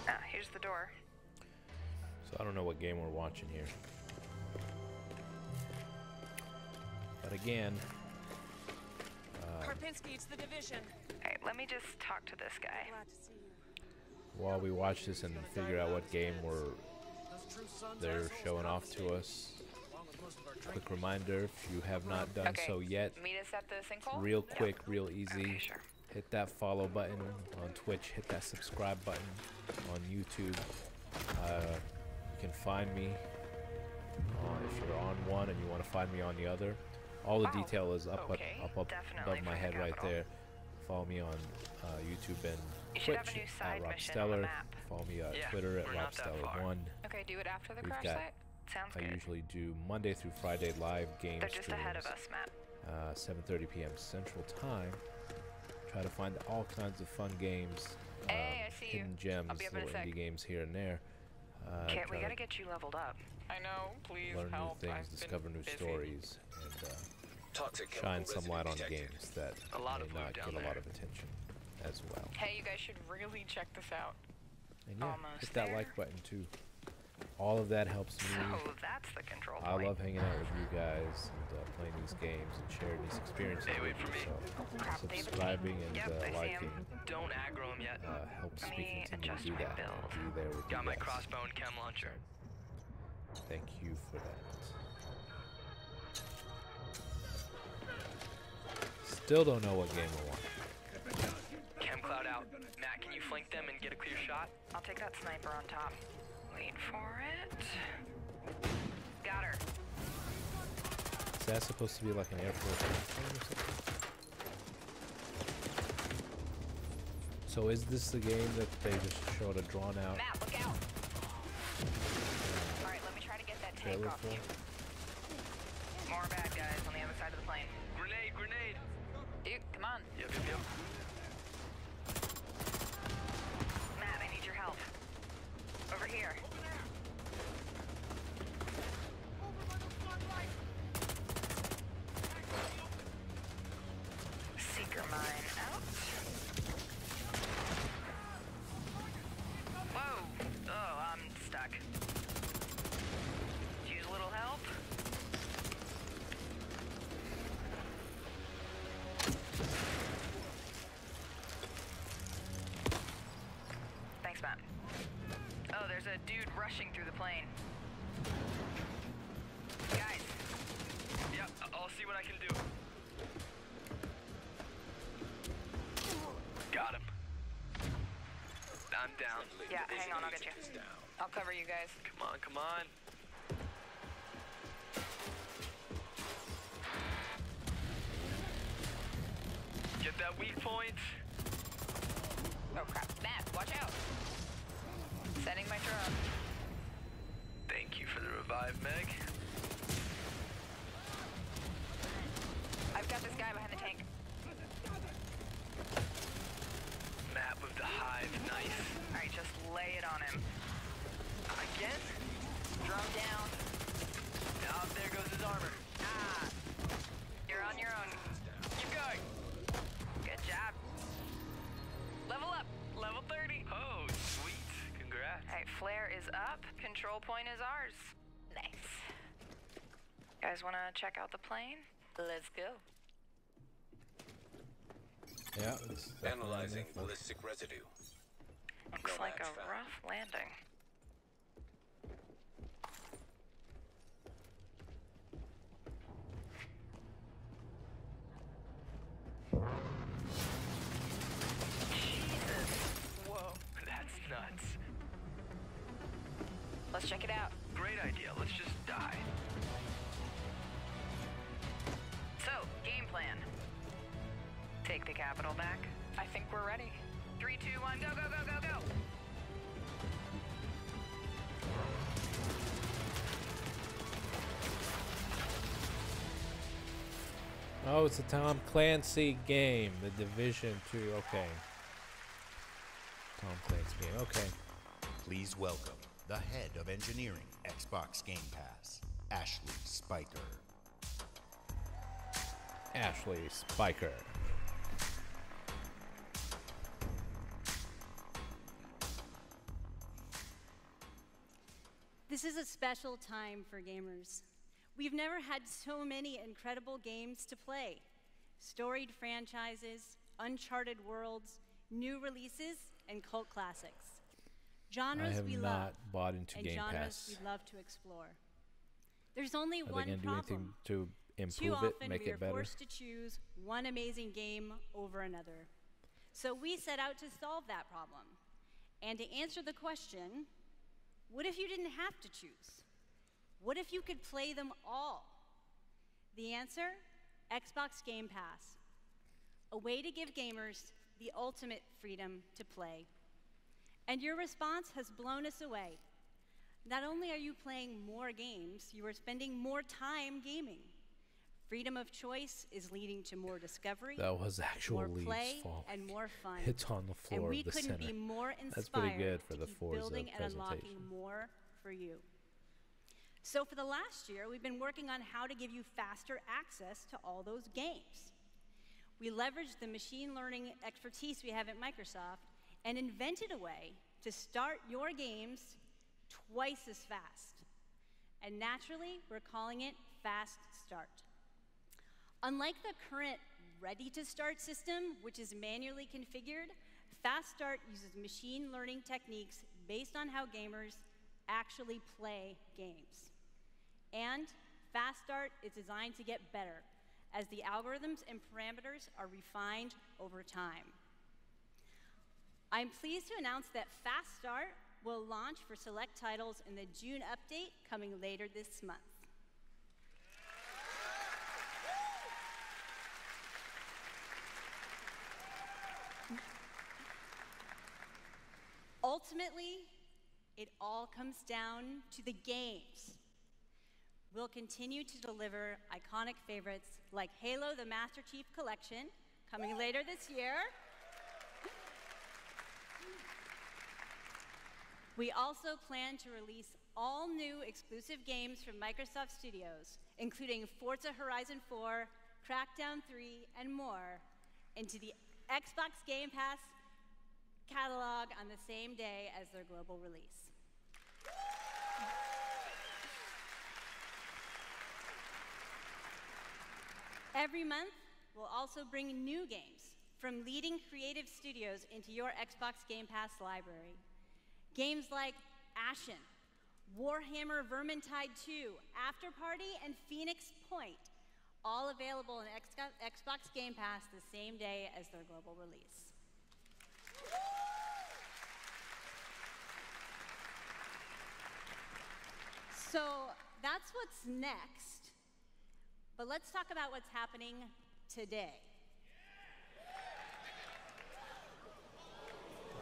Ah, here's the door. So I don't know what game we're watching here. But again, Karpinski, it's the division. Alright, let me just talk to this guy. while we watch this and figure out what game they're showing off to us, quick reminder, if you have not done so yet, Meet us at the sinkhole? real quick, real easy, Okay, sure. hit that follow button on Twitch, hit that subscribe button on YouTube. You can find me if you're on one and you want to find me on the other. All the detail is up above my head right there. Follow me on YouTube and Twitch at Rob Stellar. Follow me on Twitter at Rob Stellar1. Okay, do it after the We've crash got- site? Sounds I good. usually do Monday through Friday live game They're just ahead of streams, us, Matt. 7:30 p.m. Central Time. Try to find all kinds of fun games, Hey, I see you. hidden gems, I'll be up in a little sec. indie games here and there. Kit, we try gotta to get you leveled up. I know, please learn help. new things, I've been discover new busy. stories, and Toxic shine chemical some light on residue detected. games that A lot may of not loot get down a lot there. of attention as well. Hey, you guys should really check this out. And yeah, Almost hit that there. like button too. all of that helps me. So that's the control I point. love hanging out with you guys and playing these games and sharing these experiences with you. So subscribing and liking Don't aggro him yet. helps me continue to do that. And be there with Got you my guys. crossbow and chem launcher. Thank you for that. Still don't know what game I want. Chem cloud out. Matt, can you flank them and get a clear shot? I'll take that sniper on top. Wait for it. Got her. Is that supposed to be like an Air Force One or something? So is this the game that they just showed a drawn out Matt, look out. Alright, let me try to get that tank trailer off for? you. More bad guys on the other side of the plane. Grenade, grenade! Dude, come on. Yep, yep, yep. Matt, I need your help. Over here. Seeker mine out. Whoa! Oh, I'm stuck. Use a little help. Thanks, Matt. Oh, there's a dude rushing through the plane. Guys. Yep, I'll see what I can do. Got him. I'm down. Yeah, hang on, I'll get you. I'll cover you guys. Come on, come on. Get that weak point. Oh crap. Matt, watch out. Setting my drone. Thank you for the revive, Meg. I've got this guy behind the tank. Map of the hive, nice. Alright, just lay it on him. Again? Drone down. Now there goes his armor. Ah. You're on your own. Keep going. Good job. Level up. Level 30. Oh, sweet. Congrats. Alright, flare is up. Control point is ours. Nice. Guys wanna check out the plane? Let's go. Yeah, it's Analyzing ballistic residue. Looks No like match a found. rough landing. Jesus. Whoa, that's nuts. Let's check it out. Great idea. Let's just die. So, game plan. Take the capital back. I think we're ready. 3, 2, 1, go, go, go, go, go! Oh, it's a Tom Clancy game. The Division 2. Okay. Tom Clancy game. Okay. Please welcome the head of engineering, Xbox Game Pass, Ashley Spiker. Ashley Spiker. This is a special time for gamers. We've never had so many incredible games to play. Storied franchises, uncharted worlds, new releases, and cult classics. Genres I have we not love, bought into and Game genres Pass. we love to explore. There's only Are they one going to do anything problem. to Too improve often it, make we are it better? forced to choose one amazing game over another. So we set out to solve that problem. And to answer the question, what if you didn't have to choose? What if you could play them all? The answer? Xbox Game Pass. A way to give gamers the ultimate freedom to play. And your response has blown us away. Not only are you playing more games, you are spending more time gaming. Freedom of choice is leading to more discovery, That was actual more Leaves play, fall. and more fun. It's on the floor and we of the couldn't center. be more inspired That's pretty good for to the keep Forza building and unlocking presentation. more for you. So for the last year, we've been working on how to give you faster access to all those games. We leveraged the machine learning expertise we have at Microsoft and invented a way to start your games twice as fast. And naturally, we're calling it Fast Start. Unlike the current Ready to Start system, which is manually configured, Fast Start uses machine learning techniques based on how gamers actually play games. And Fast Start is designed to get better as the algorithms and parameters are refined over time. I'm pleased to announce that Fast Start will launch for select titles in the June update coming later this month. Ultimately, it all comes down to the games. We'll continue to deliver iconic favorites like Halo: The Master Chief Collection, coming later this year. We also plan to release all new exclusive games from Microsoft Studios, including Forza Horizon 4, Crackdown 3, and more, into the Xbox Game Pass catalog on the same day as their global release. Every month, we'll also bring new games from leading creative studios into your Xbox Game Pass library. Games like Ashen, Warhammer Vermintide 2, After Party, and Phoenix Point, all available in Xbox Game Pass the same day as their global release. So that's what's next, but let's talk about what's happening today.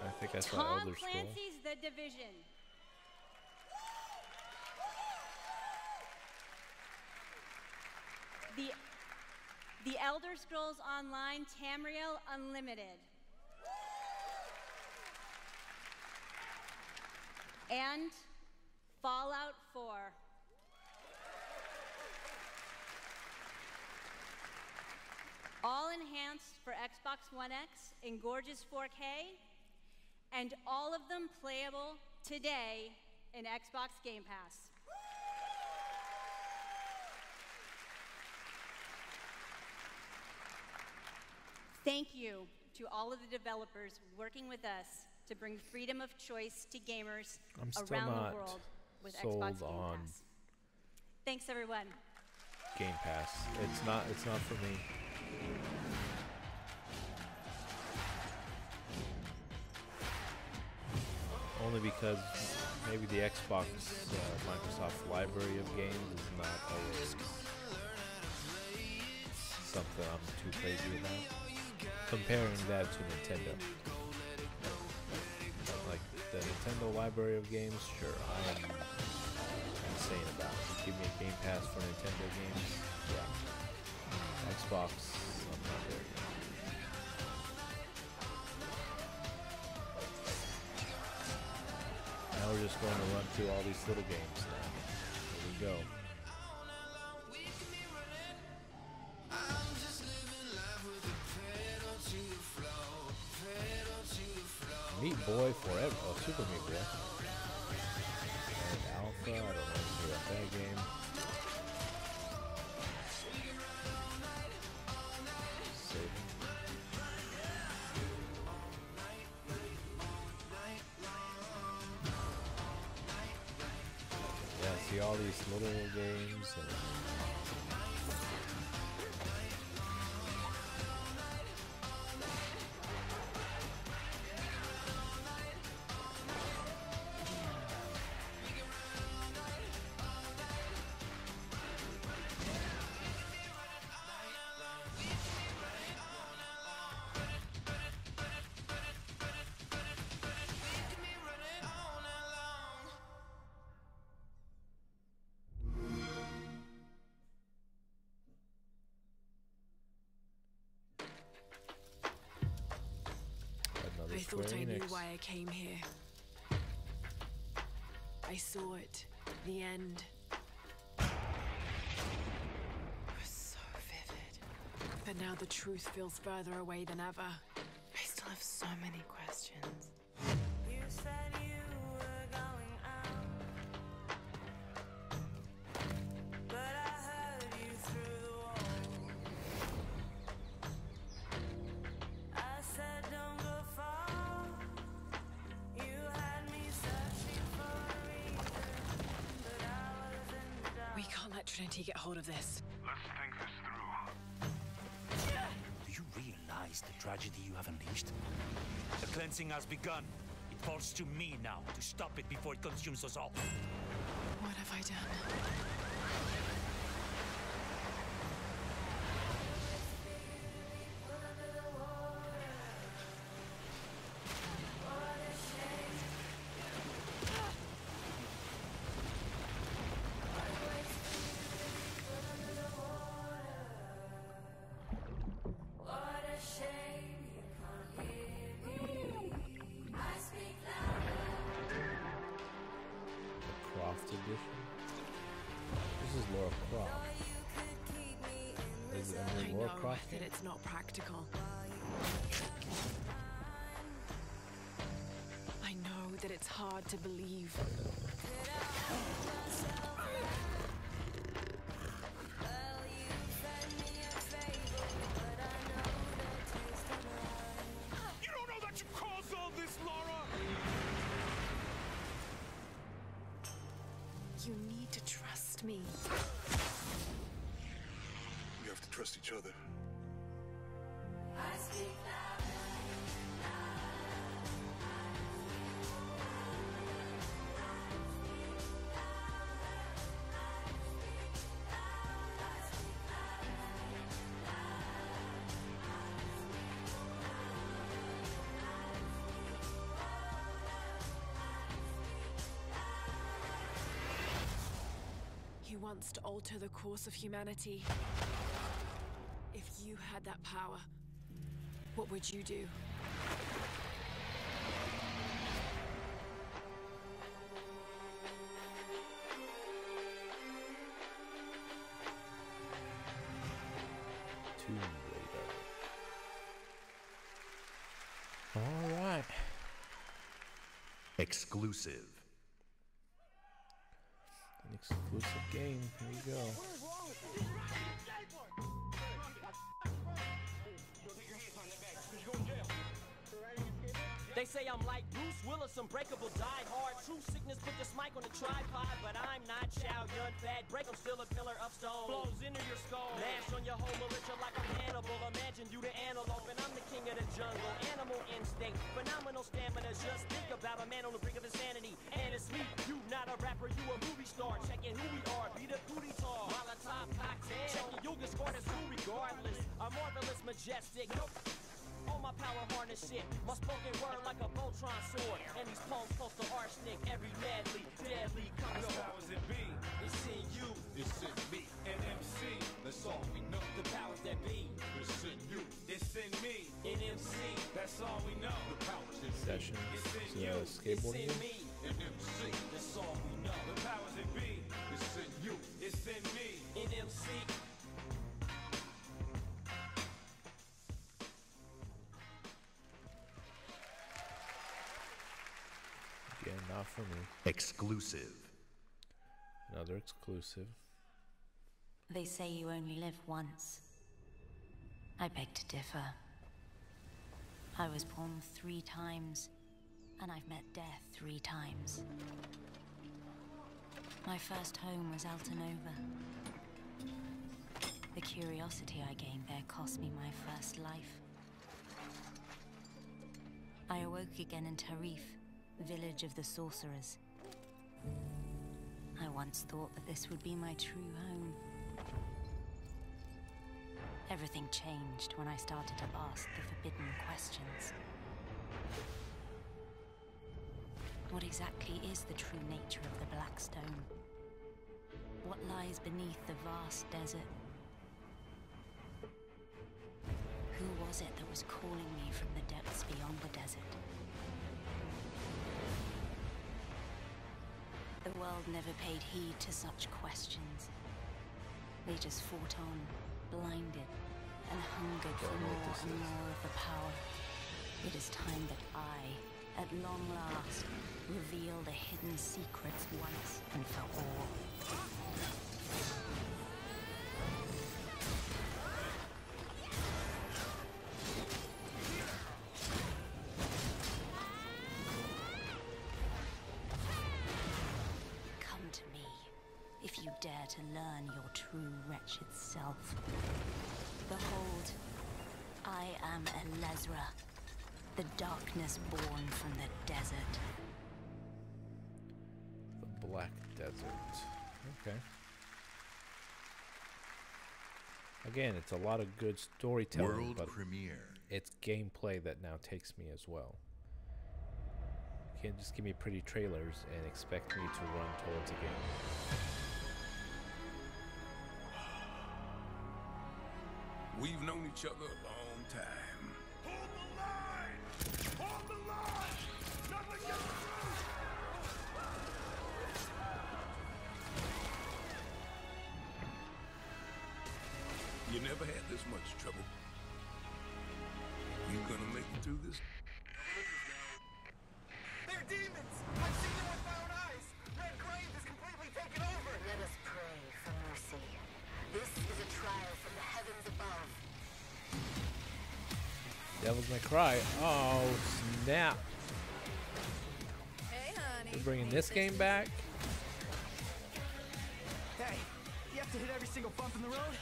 I think I saw Tom Elder Scrolls. Clancy's The Division. The Elder Scrolls Online Tamriel Unlimited. And Fallout 4. All enhanced for Xbox One X in gorgeous 4K, and all of them playable today in Xbox Game Pass. Thank you to all of the developers working with us to bring freedom of choice to gamers around the world with Xbox Game Pass. Thanks, everyone. Game Pass. It's not for me. Only because maybe the Xbox Microsoft library of games is not always something I'm too crazy about. Comparing that to Nintendo. Like the Nintendo library of games, sure, I am insane about it. Give me a Game Pass for Nintendo games, yeah. Xbox, I'm not there yet. Now we're just going to run through all these little games now. Here we go. Meat Boy Forever. Oh, Super Meat Boy. And Alpha. I don't know anything about that game. Saving. Yeah, see all these little games and I thought I knew why I came here. I saw it. The end. It was so vivid. But now the truth feels further away than ever. I still have so many questions. You said you were going out. let Trinity get hold of this. Let's think this through. Do you realize the tragedy you have unleashed? The cleansing has begun. It falls to me now to stop it before it consumes us all. What have I done? Edition. This is Laura Croft. Is it I Laura know Croft? that it's not practical. I know that it's hard to believe. You don't know that you caused all this, Laura! You need to trust me. We have to trust each other. He wants to alter the course of humanity. If you had that power, what would you do? Tomb Raider. All right. Exclusive. An exclusive game. Here we go. They say I'm like Bruce Willis, unbreakable, die hard. True sickness, put this mic on the tripod, but I'm not Chow Yun Fat. Break, I'm still a pillar of stone. Flows into your skull, lash on your whole militia like I'm Hannibal. Imagine you the antelope, and I'm the king of the jungle. Animal instinct, phenomenal stamina. Just think about a man on the brink of insanity. And it's me, you not a rapper, you a movie star. Checking who we are, be the booty tar. Molotov cocktail, checking you'll get scored as who regardless. A marvelous, majestic. All my power harness shit, my spoken word like a Voltron sword. And these poems close to arsenic, every madly, deadly, come That's your powers that be. It's in you, It's in me. And MC, that's all we know. the powers that be. It's in you. It's in me. In MC, That's all we know. The powers that be. Sessions. It's in It's you. a skateboarding it's in game. me. In MC. That's all we know. The powers that be. It's in you. It's in me. In MC, Again, not for me. Exclusive. Another exclusive. They say you only live once. I beg to differ. I was born 3 times, and I've met death 3 times. My first home was Altanova. The curiosity I gained there cost me my first life. I awoke again in Tarif, village of the sorcerers. I once thought that this would be my true home. Everything changed when I started to ask the forbidden questions. What exactly is the true nature of the Black Stone? What lies beneath the vast desert? Who was it that was calling me from the depths beyond the desert? The world never paid heed to such questions. They just fought on, blinded, and hungered for more and more of the power. It is time that I, at long last, reveal the hidden secrets once and for all. Come to me, if you dare to learn your true wretched self. Behold, I am Elezra, the darkness born from the desert. The Black Desert. Okay. Again, it's a lot of good storytelling, World but premiere. it's gameplay that now takes me as well. You can't just give me pretty trailers and expect me to run towards a game. We've known each other a long time. Hold the line! Hold the line! Nothing gets through! You never had this much trouble. You gonna make it through this? They're demons! I've seen them with my own eyes! Red Grave is completely taken over! Let us pray for mercy. This is a trial from the heavens above. Devils May Cry. Oh, snap. Hey, honey. We're bringing this game back? Hey, you have to hit every single bump in the road?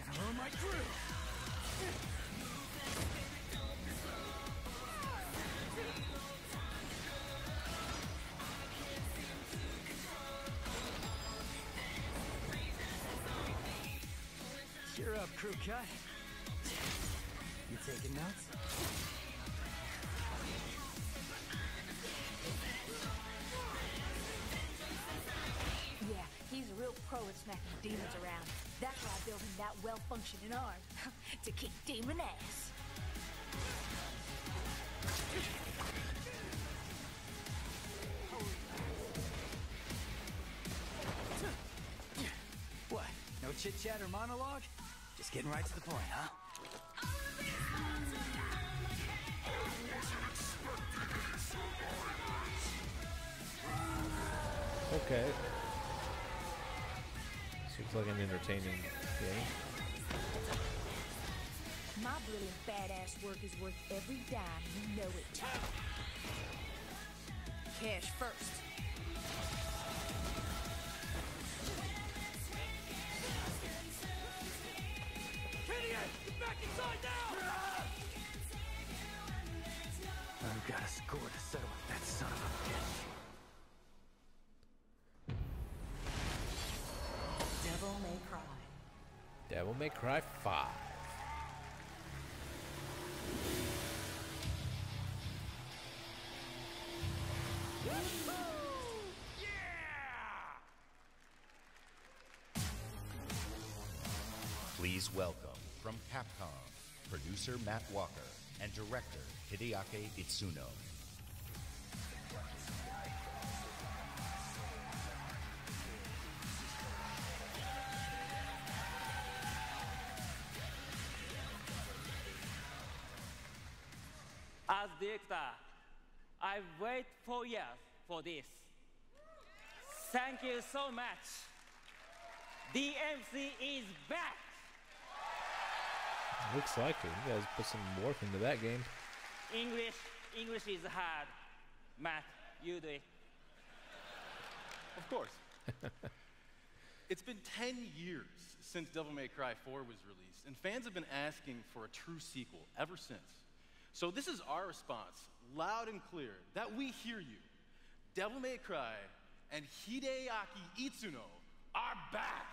Gonna ruin my crew! Cheer up, crew cut. You taking notes? Yeah, he's a real pro at smacking demons around. That's why I built him that well-functioning arm. To kick demon ass. What? No chit-chat or monologue? Just getting right to the point, huh? Okay. Seems like an entertaining game. My brilliant badass work is worth every dime, you know it. Cash first. Get back inside now! I've got a score to settle with that son of a bitch. Devil May Cry. Devil May Cry 5. Please welcome from Capcom, producer Matt Walker and director Hideaki Itsuno. As director, I wait 4 years for this. Thank you so much. DMC is back. Looks like it. You guys put some work into that game. English is hard. Matt, you do it. Of course. It's been 10 years since Devil May Cry 4 was released, and fans have been asking for a true sequel ever since. So this is our response, loud and clear, that we hear you. Devil May Cry and Hideaki Itsuno are back!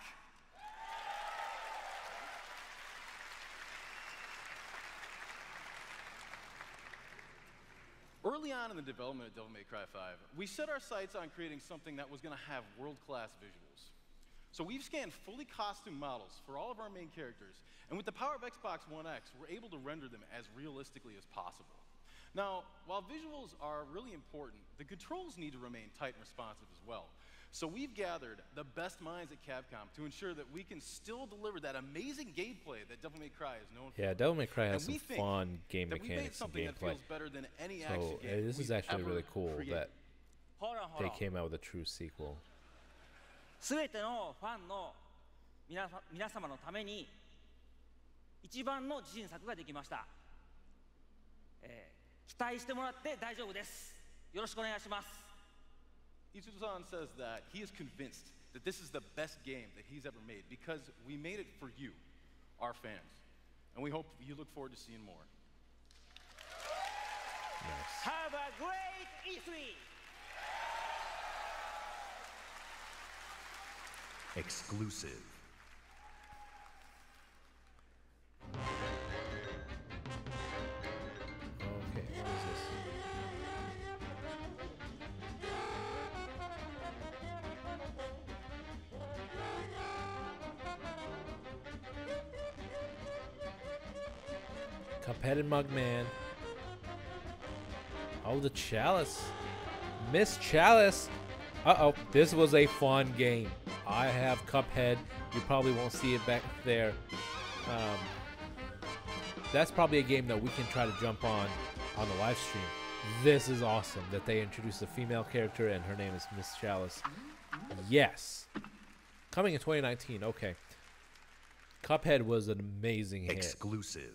Early on in the development of Devil May Cry 5, we set our sights on creating something that was going to have world-class visuals. So we've scanned fully costumed models for all of our main characters, and with the power of Xbox One X, we're able to render them as realistically as possible. Now, while visuals are really important, the controls need to remain tight and responsive as well. So we've gathered the best minds at Capcom to ensure that we can still deliver that amazing gameplay that Devil May Cry is known for. Yeah, Devil May Cry has And we some think fun game that we made mechanics and something that gameplay. feels better than any So action game this is we've actually ever really cool created. that Hold on. they came out with a true sequel. すべてのファンの皆様のために一番の自信作ができました、期待してもらって大丈夫です。よろしくお願いします。 Itsuno-san says that he is convinced that this is the best game that he's ever made because we made it for you, our fans. And we hope you look forward to seeing more. Have a great E3! Exclusive. Okay, what is this? Cuphead and Mugman. Oh, the Chalice. Miss Chalice. Uh-oh, this was a fun game. I have Cuphead. You probably won't see it back there. That's probably a game that we can try to jump on the live stream. This is awesome that they introduced a female character and her name is Miss Chalice. Yes. Coming in 2019, okay. Cuphead was an amazing hit. Exclusive.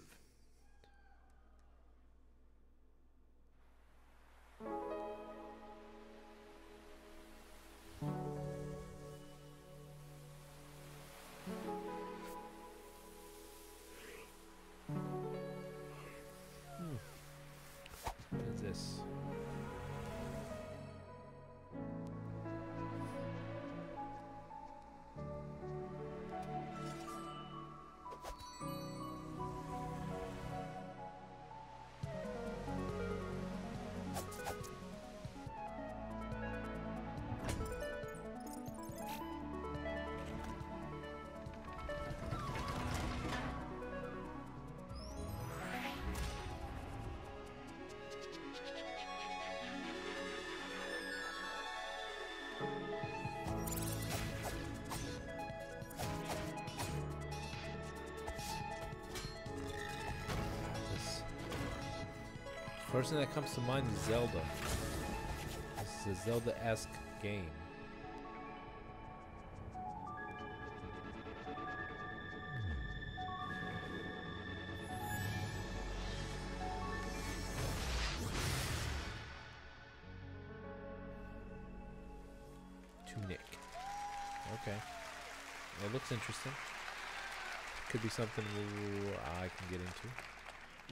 What is this? First thing that comes to mind is Zelda. This is a Zelda-esque game. Tunic. Okay. It looks interesting. Could be something I can get into.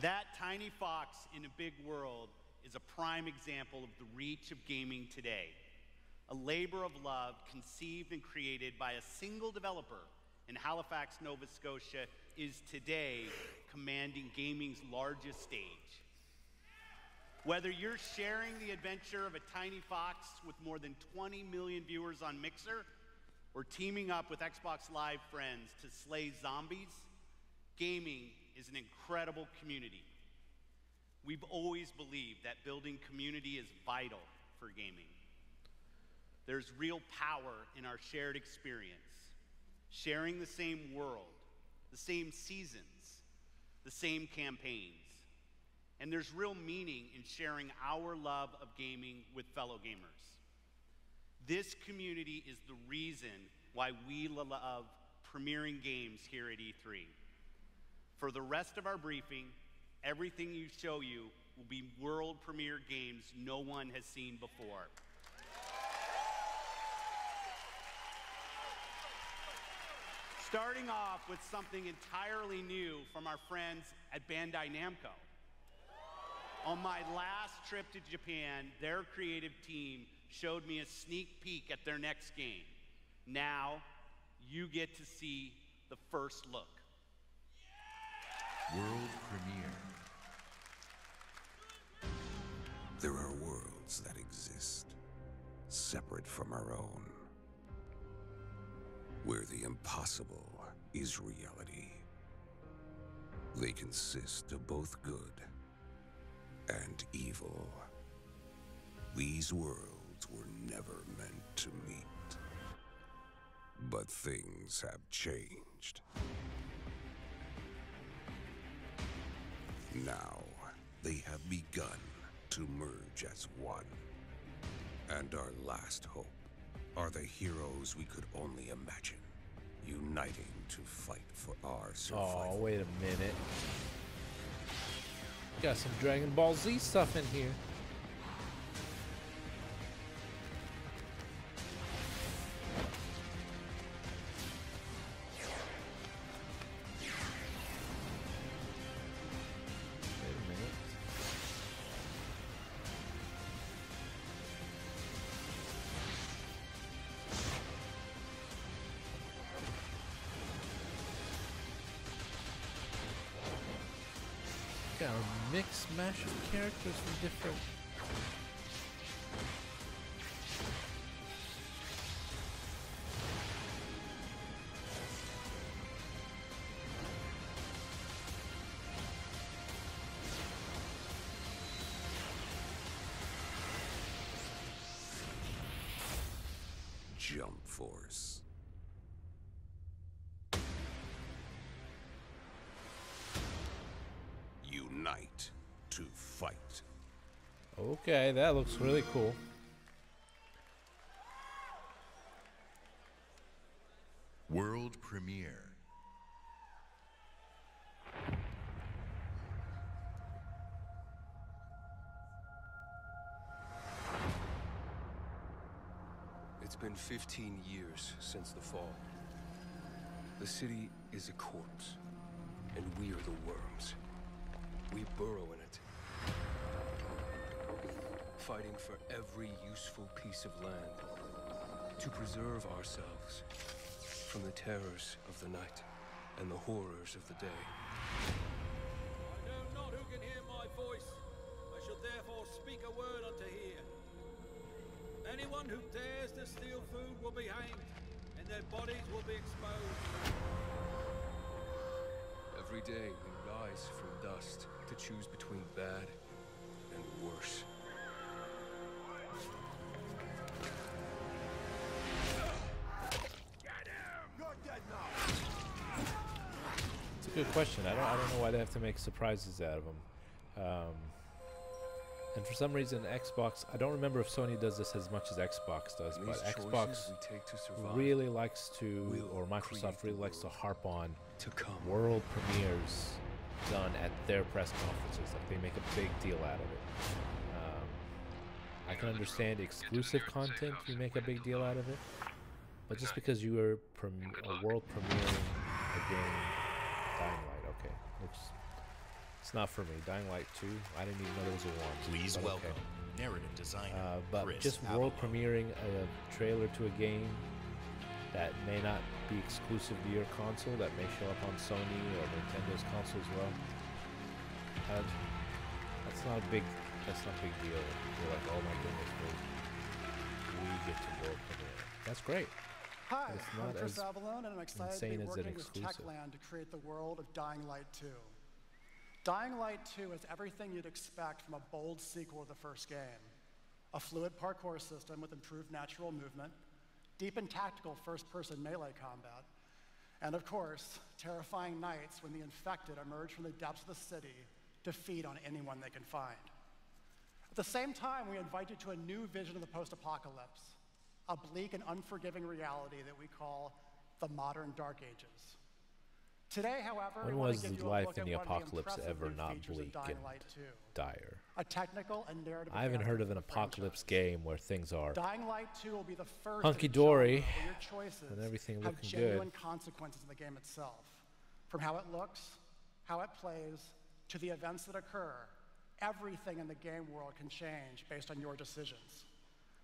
That tiny fox in a big world is a prime example of the reach of gaming today. A labor of love conceived and created by a single developer in Halifax, Nova Scotia is today commanding gaming's largest stage. Whether you're sharing the adventure of a tiny fox with more than 20 million viewers on Mixer, or teaming up with Xbox Live friends to slay zombies, gaming is an incredible community. We've always believed that building community is vital for gaming. There's real power in our shared experience, sharing the same world, the same seasons, the same campaigns. And there's real meaning in sharing our love of gaming with fellow gamers. This community is the reason why we love premiering games here at E3. For the rest of our briefing, everything you show you will be world premiere games no one has seen before. Starting off with something entirely new from our friends at Bandai Namco. On my last trip to Japan, their creative team showed me a sneak peek at their next game. Now, you get to see the first look. World premiere. There are worlds that exist, separate from our own, where the impossible is reality. They consist of both good and evil. These worlds were never meant to meet. But things have changed. Now, they have begun to merge as one. And our last hope are the heroes we could only imagine, uniting to fight for our survival. Oh, wait a minute. Got some Dragon Ball Z stuff in here. Okay, a mixed mash of characters from different. Jump Force. Unite to fight. Okay, that looks really cool. World premiere. It's been 15 years since the fall. The city is a corpse, and we are the worms. We burrow in it, fighting for every useful piece of land to preserve ourselves from the terrors of the night and the horrors of the day. I know not who can hear my voice. I shall therefore speak a word unto here. Anyone who dares to steal food will be hanged, and their bodies will be exposed. Every day we rise from dust to choose between bad and worse. It's a good question. I don't know why they have to make surprises out of them. And for some reason, Xbox, I don't remember if Sony does this as much as Xbox does, but Xbox really likes to, or Microsoft really likes to harp on world premieres done at their press conferences. Like, they make a big deal out of it. I can understand exclusive content, you make a big deal out of it, but just because you are world premiering a game, Dying Light, okay, it's not for me. Dying Light 2, I didn't even know there was a 1. Please but welcome okay. narrative designer But Chris just world premiering a trailer to a game that may not be exclusive to your console, that may show up on Sony or Nintendo's console as well. That's not a big deal. You're like, oh my goodness, we get to world premiere. That's great. Hi, but it's not I'm Chris as Avalone, and I'm excited to be insane as an working with exclusive. Techland to create the world of Dying Light 2. Dying Light 2 is everything you'd expect from a bold sequel to the first game. A fluid parkour system with improved natural movement, deep and tactical first-person melee combat, and of course, terrifying nights when the infected emerge from the depths of the city to feed on anyone they can find. At the same time, we invite you to a new vision of the post-apocalypse, a bleak and unforgiving reality that we call the modern Dark Ages. Today, however, When we want was to give you a life look in at the one of the apocalypse impressive ever new not features of bleak Dying and Light 2. dire? A technical and narrative I haven't heard of an advancement for the apocalypse game where things are Dying Light 2 will be the first hunky-dory in a genre where your choices and everything have looking genuine good. consequences in the game itself. From how it looks, how it plays, to the events that occur, everything in the game world can change based on your decisions.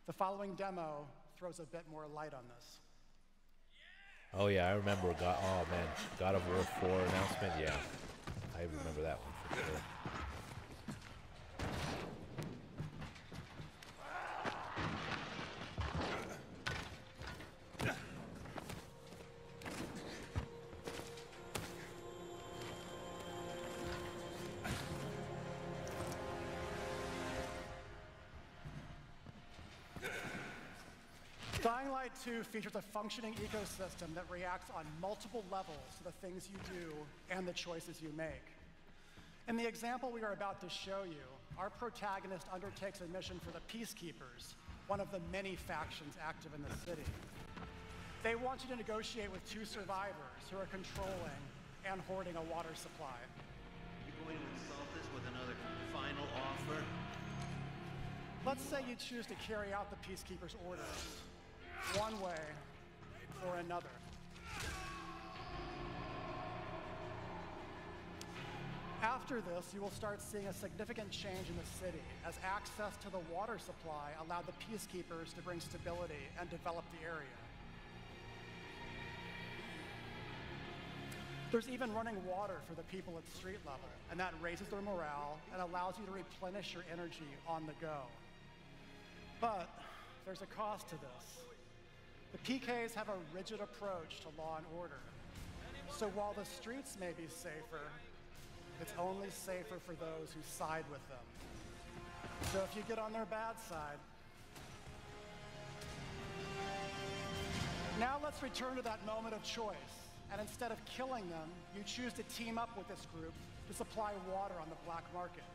The following demo throws a bit more light on this. Oh yeah, I remember God of War 4 announcement. Yeah, I remember that one for sure. Dying Light 2 features a functioning ecosystem that reacts on multiple levels to the things you do and the choices you make. In the example we are about to show you, our protagonist undertakes a mission for the Peacekeepers, one of the many factions active in the city. They want you to negotiate with two survivors who are controlling and hoarding a water supply. You going to insult us with another final offer? Let's say you choose to carry out the Peacekeepers' orders, one way or another. After this, you will start seeing a significant change in the city as access to the water supply allowed the Peacekeepers to bring stability and develop the area. There's even running water for the people at street level, and that raises their morale and allows you to replenish your energy on the go. But there's a cost to this. The PKs have a rigid approach to law and order. So while the streets may be safer, it's only safer for those who side with them. So if you get on their bad side. Now let's return to that moment of choice. And instead of killing them, you choose to team up with this group to supply water on the black market.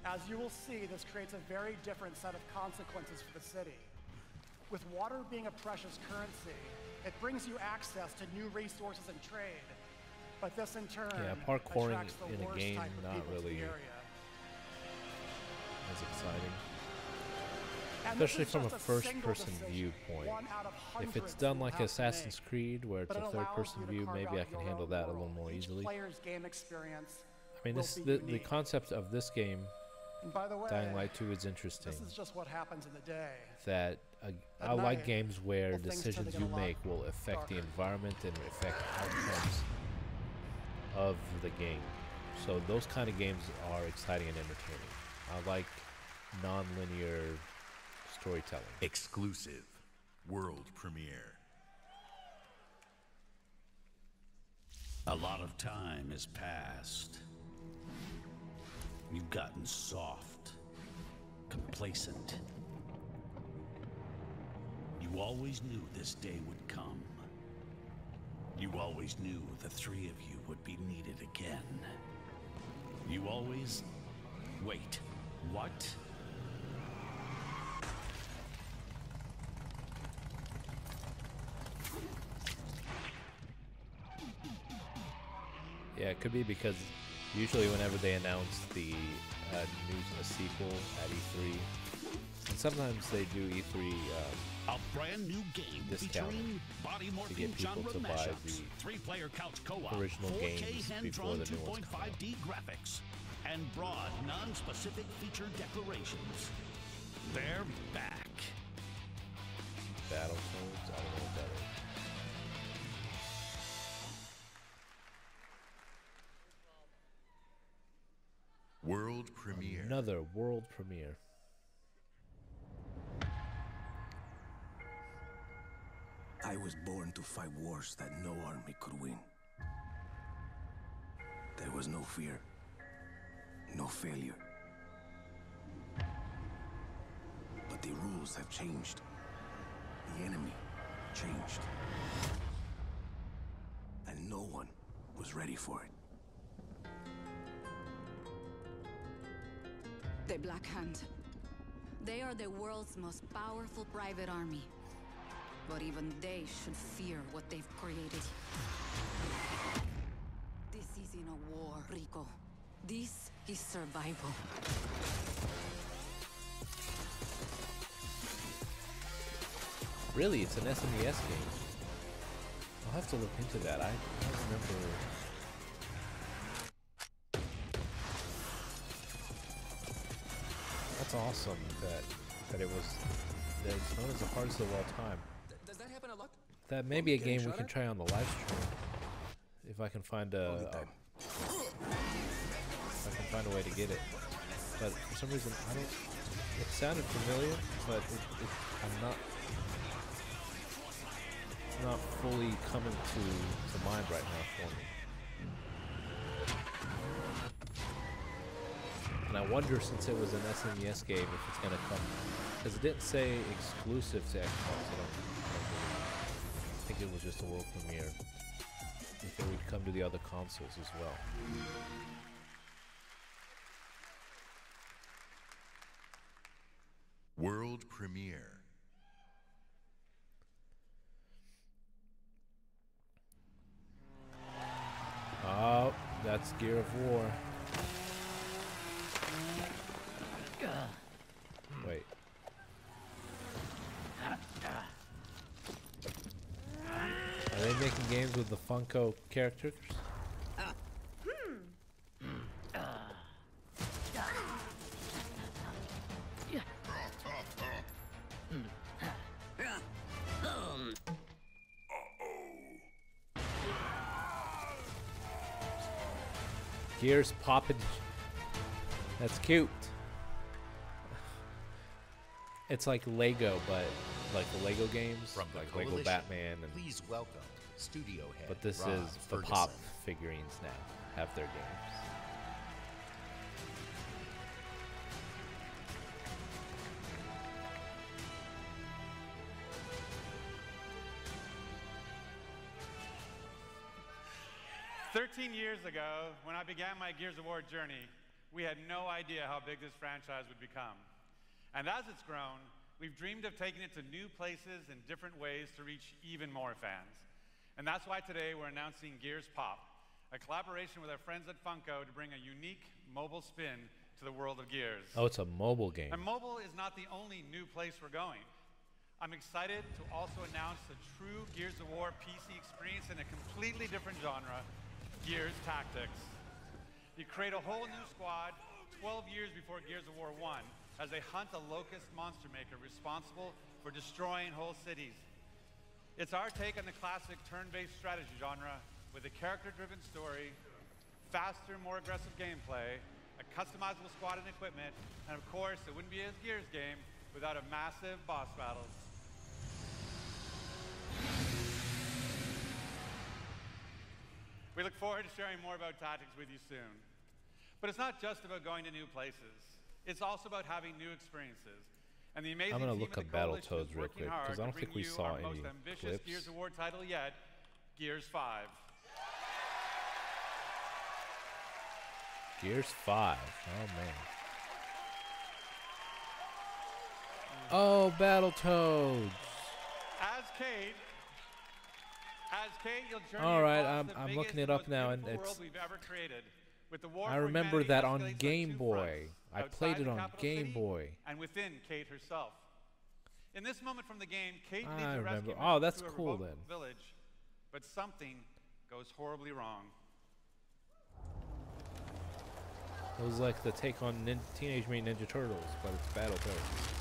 As you will see, this creates a very different set of consequences for the city. With water being a precious currency, it brings you access to new resources and trade. But this in turn parkouring attracts the in a worst game type of not people to really the area. as exciting. And this Especially is from a just first-person single decision, viewpoint. one out of If it's hundreds done you'll like have to Assassin's make. Creed, where it's But a it allows third-person you to view, carve maybe I out can your handle own that a world. little more Each easily. player's game experience I mean, will this, be the unique. concept of this game, And by the way, Dying Light 2, is interesting. this is just what happens in the day. That At I like night, games where well, things tend to decisions get you a lot make will affect the darker. environment and affect outcomes of the game. So those kind of games are exciting and entertaining. I like non-linear storytelling. Exclusive. World premiere. A lot of time has passed. You've gotten soft, complacent. You always knew this day would come. You always knew the three of you would be needed again. You always... Wait, what? Yeah, it could be because usually whenever they announce the news in a sequel at E3, and sometimes they do E3 a brand new game discount featuring body to get morphing people genre to buy mashups, the 3-player couch co-op, original 4K games before hand-drawn the new ones come out. 2.5D graphics, and broad, non-specific feature declarations. They're back. Battletoads. I don't know what that is. World premiere. Another world premiere. I was born to fight wars that no army could win. There was no fear, no failure. But the rules have changed. The enemy changed. And no one was ready for it. The Black Hand. They are the world's most powerful private army. But even they should fear what they've created. This isn't a war, Rico. This is survival. Really, it's an SNES game. I'll have to look into that. I don't remember. That's awesome that it was that it's known as the hardest of all time. Does that happen a lot? That may be a Getting game we shot can at? try on the live stream if I can find a way to get it. But for some reason, I don't. It sounded familiar, but I'm not. It's not fully coming to mind right now for me. And I wonder, since it was an SNES game, if it's gonna come, because it didn't say exclusive to Xbox. I think it was just a world premiere. If it would come to the other consoles as well. World premiere. Oh, that's Gear of War. Wait. Are they making games with the Funko characters? Gears popping. That's cute. It's like Lego, but like the Lego games, From the like Lego Coalition, Batman, and please welcome studio head but this Rob is the Ferguson. Pop figurines now have their games. Years ago, when I began my Gears of War journey, we had no idea how big this franchise would become. And as it's grown, we've dreamed of taking it to new places in different ways to reach even more fans. And that's why today we're announcing Gears Pop, a collaboration with our friends at Funko to bring a unique mobile spin to the world of Gears. Oh, it's a mobile game. And mobile is not the only new place we're going. I'm excited to also announce the true Gears of War PC experience in a completely different genre, Gears Tactics. You create a whole new squad 12 years before Gears of War 1 as they hunt a locust monster maker responsible for destroying whole cities. It's our take on the classic turn-based strategy genre with a character-driven story, faster, more aggressive gameplay, a customizable squad and equipment, and of course, it wouldn't be a Gears game without a massive boss battle. We look forward to sharing more about Tactics with you soon. But it's not just about going to new places. It's also about having new experiences. And the amazing I'm gonna team look at the up Coalition is Battletoads real working quick hard because I to don't think bring we you saw our any most ambitious clips. Gears Award title yet, Gears 5. Gears 5. Oh man. Oh, Battletoads. As Kate, you'll journey All right, across the I'm biggest looking it and up most now, and beautiful it's. world we've ever created. With the war I for remember humanity that on escalates Game two Boy. fronts, I outside played it the on capital Game city Boy. and within Kate herself. In this moment from the game, Kate I leads a remember. rescue Oh, mission that's to a cool remote then. village, but something goes horribly wrong. It was like the take on Teenage Mutant Ninja Turtles, but it's Battletoads.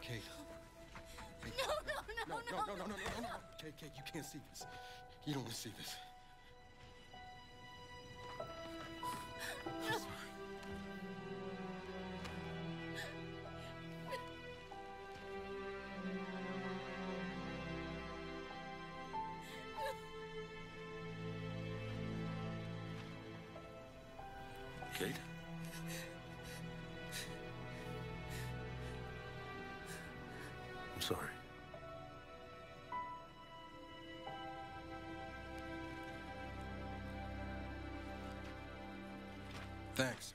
Kate. No. Kate, you can't see this. You don't want to see this. I'm sorry. Kate? I'm sorry. Thanks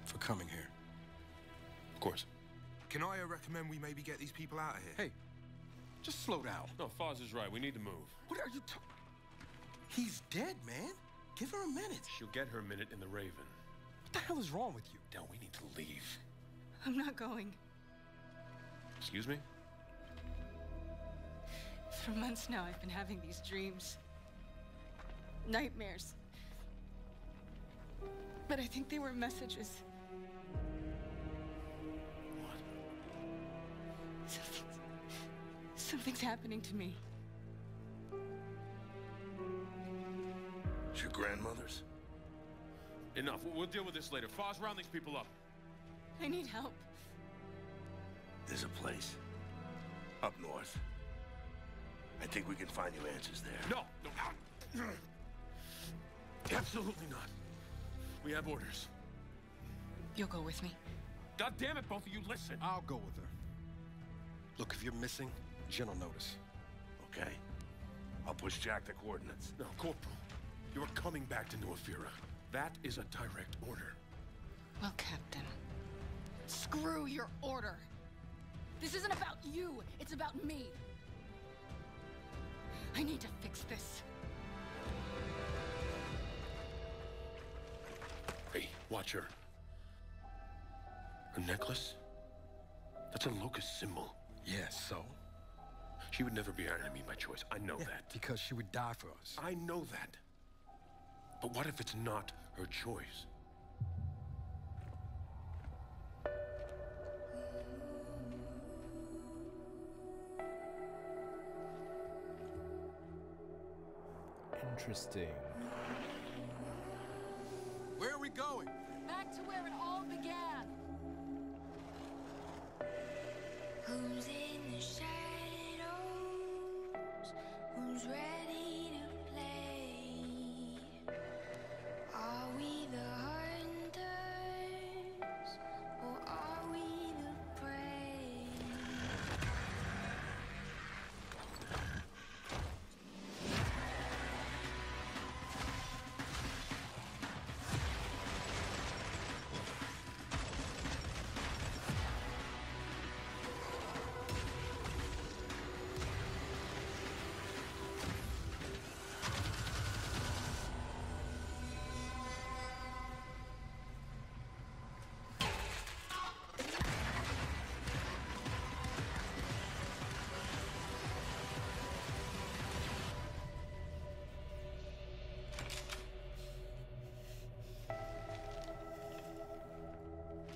for coming here. Of course. Can I recommend we maybe get these people out of here? Hey, just slow down. No, Foz is right. We need to move. What are you He's dead, man. Give her a minute. She'll get her minute in the Raven. What the hell is wrong with you? Del, we need to leave. I'm not going. Excuse me? For months now, I've been having these dreams. Nightmares. But I think they were messages. What? Something's happening to me. It's your grandmother's? Enough. We'll deal with this later. Foz, round these people up. I need help. There's a place. Up north. I think we can find you answers there. No. Absolutely not. We have orders. You'll go with me. God damn it, both of you, listen. I'll go with her. Look, if you're missing, Jen will notice. Okay. I'll push Jack the coordinates. No, Corporal. You're coming back to New Ephira. That is a direct order. Well, Captain. Screw your order. This isn't about you. It's about me. I need to fix this. Hey, watch her. Her necklace? That's a locust symbol. Yeah, so? She would never be our enemy by choice. I know that. Because she would die for us. I know that. But what if it's not her choice? Interesting. Where are we going? Back to where it all began. Who's in the shadows? Who's ready to play? Are we the hunters or are we the prey?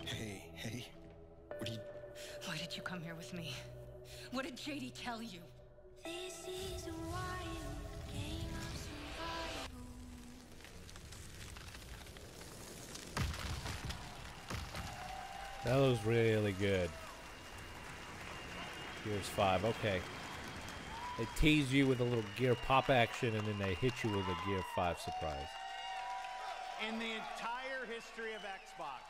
Hey, what are you... Why did you come here with me? What did JD tell you? This is a wild game of survival. That was really good. Gears 5, okay. They tease you with a little Gear pop action and then they hit you with a Gear 5 surprise. In the entire history of Xbox,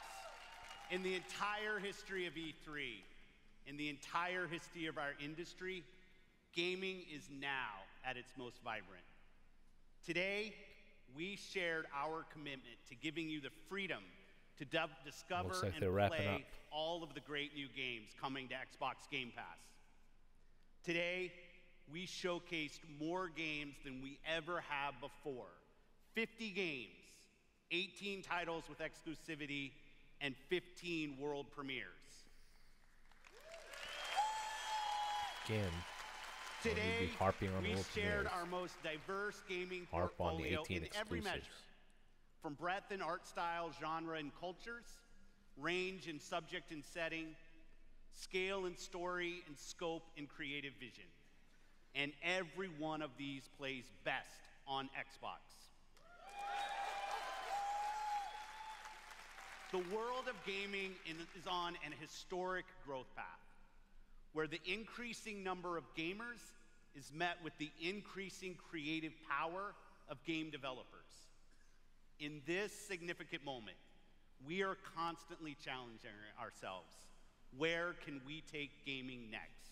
in the entire history of E3, in the entire history of our industry, gaming is now at its most vibrant. Today, we shared our commitment to giving you the freedom to discover Looks like and they're wrapping play up. all of the great new games coming to Xbox Game Pass. Today, we showcased more games than we ever have before. 50 games, 18 titles with exclusivity, and 15 world premieres. Again, Today, we'd be harping on we world shared premieres. our most diverse gaming Harp on the portfolio 18 in every measure. exclusives. From breadth and art style, genre and cultures, range and subject and setting, scale and story and scope and creative vision. And every one of these plays best on Xbox. The world of gaming is on an historic growth path, where the increasing number of gamers is met with the increasing creative power of game developers. In this significant moment, we are constantly challenging ourselves. Where can we take gaming next?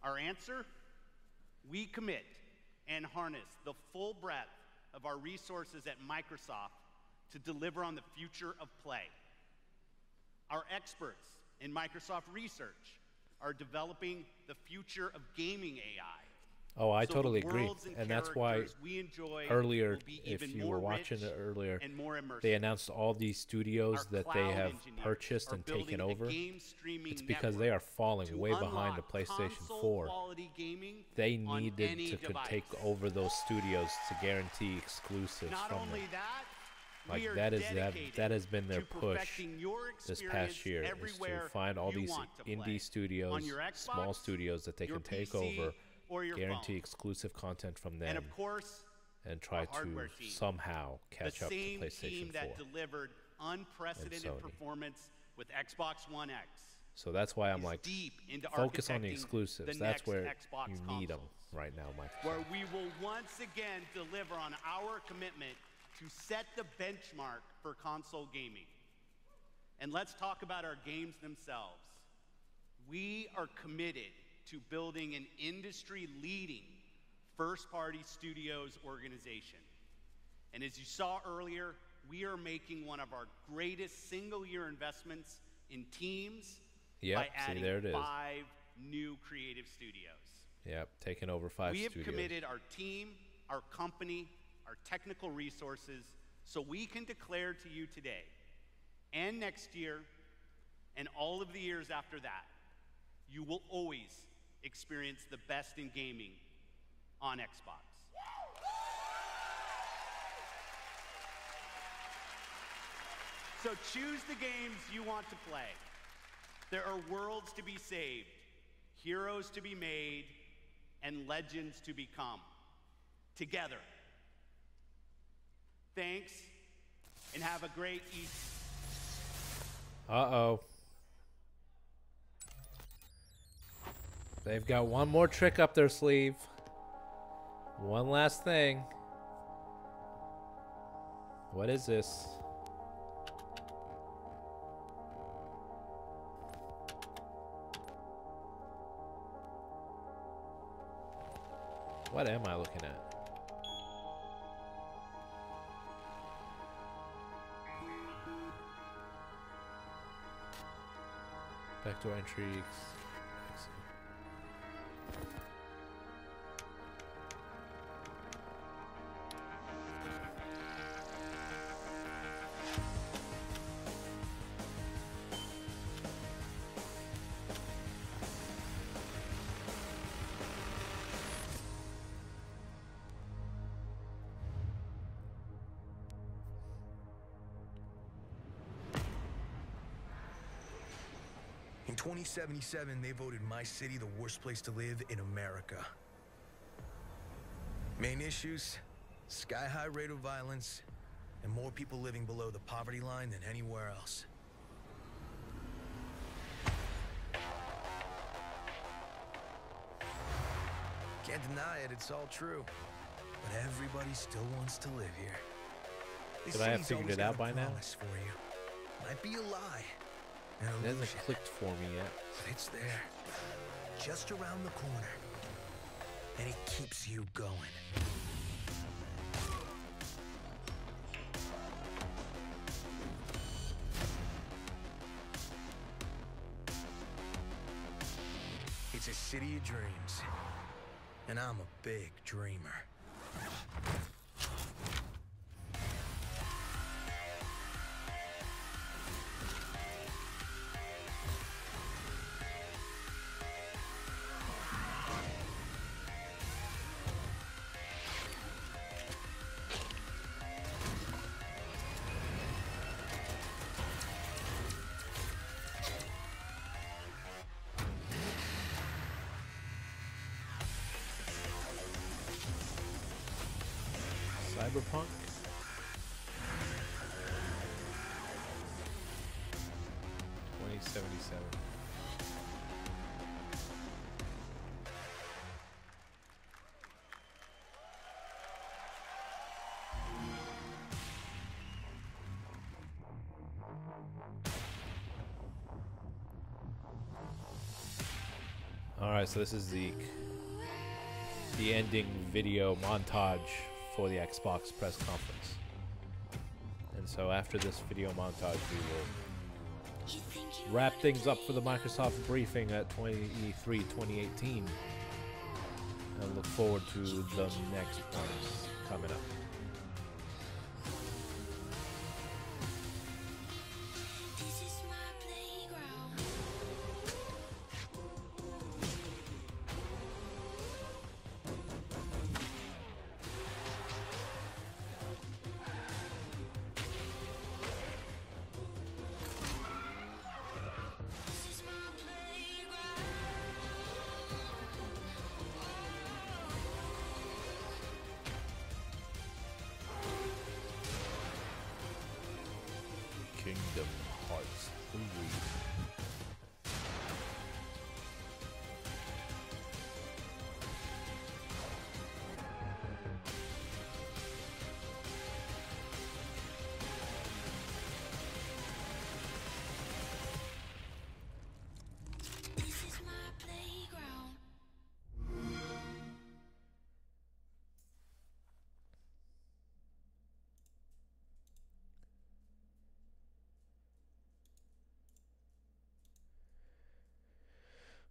Our answer? We commit and harness the full breadth of our resources at Microsoft to deliver on the future of play. Our experts in Microsoft Research are developing the future of gaming AI. Oh, I So totally the agree. worlds And that's why characters we enjoy earlier, will be if even you more were watching rich it earlier, and more immersive. they announced all these studios Our that they cloud have engineers purchased are and taken building a over. game streaming It's because they are network falling to way behind the unlock PlayStation 4. console-quality gaming They on needed any to device. take over those studios to guarantee exclusives Not from only them. that, Like we are that dedicated has been their to push perfecting your this past experience year, is to everywhere find all you these want to play. indie studios, On your small Xbox, studios that they your can take PC, over, or your guarantee phone. exclusive content from them, And of course, and try our to hardware team, somehow catch the up to same PlayStation team 4. that delivered unprecedented Sony. performance with Xbox One X. So that's why I'm is like, deep into focus on the architecting exclusives. the That's next where Xbox you need them consoles, right now, Microsoft. where we will once again deliver on our commitment to set the benchmark for console gaming. And let's talk about our games themselves. We are committed to building an industry-leading first-party studios organization. And as you saw earlier, we are making one of our greatest single-year investments in teams Yep, by see, adding there it is. 5 new creative studios. Yep, taking over 5 We have studios. committed our team, our company, our technical resources, so we can declare to you today and next year and all of the years after that, you will always experience the best in gaming on Xbox. So choose the games you want to play. There are worlds to be saved, heroes to be made, and legends to become. Together. Thanks, and have a great East. Uh-oh. They've got one more trick up their sleeve. One last thing. What is this? What am I looking at? Backdoor entry. In 2077, they voted my city the worst place to live in America. Main issues, sky-high rate of violence, and more people living below the poverty line than anywhere else. Can't deny it, it's all true. But everybody still wants to live here. This Did I have city's figured always it out got a by now? promise for you. Might be a lie. An It hasn't illusion. clicked for me yet. But it's there. Just around the corner. And it keeps you going. It's a city of dreams. And I'm a big dreamer. Cyberpunk? $2077. Alright, so this is the ending video montage for the Xbox press conference. And so after this video montage, we will wrap things up for the Microsoft briefing at E3 2018 and look forward to the next ones coming up. Kingdom Hearts 3.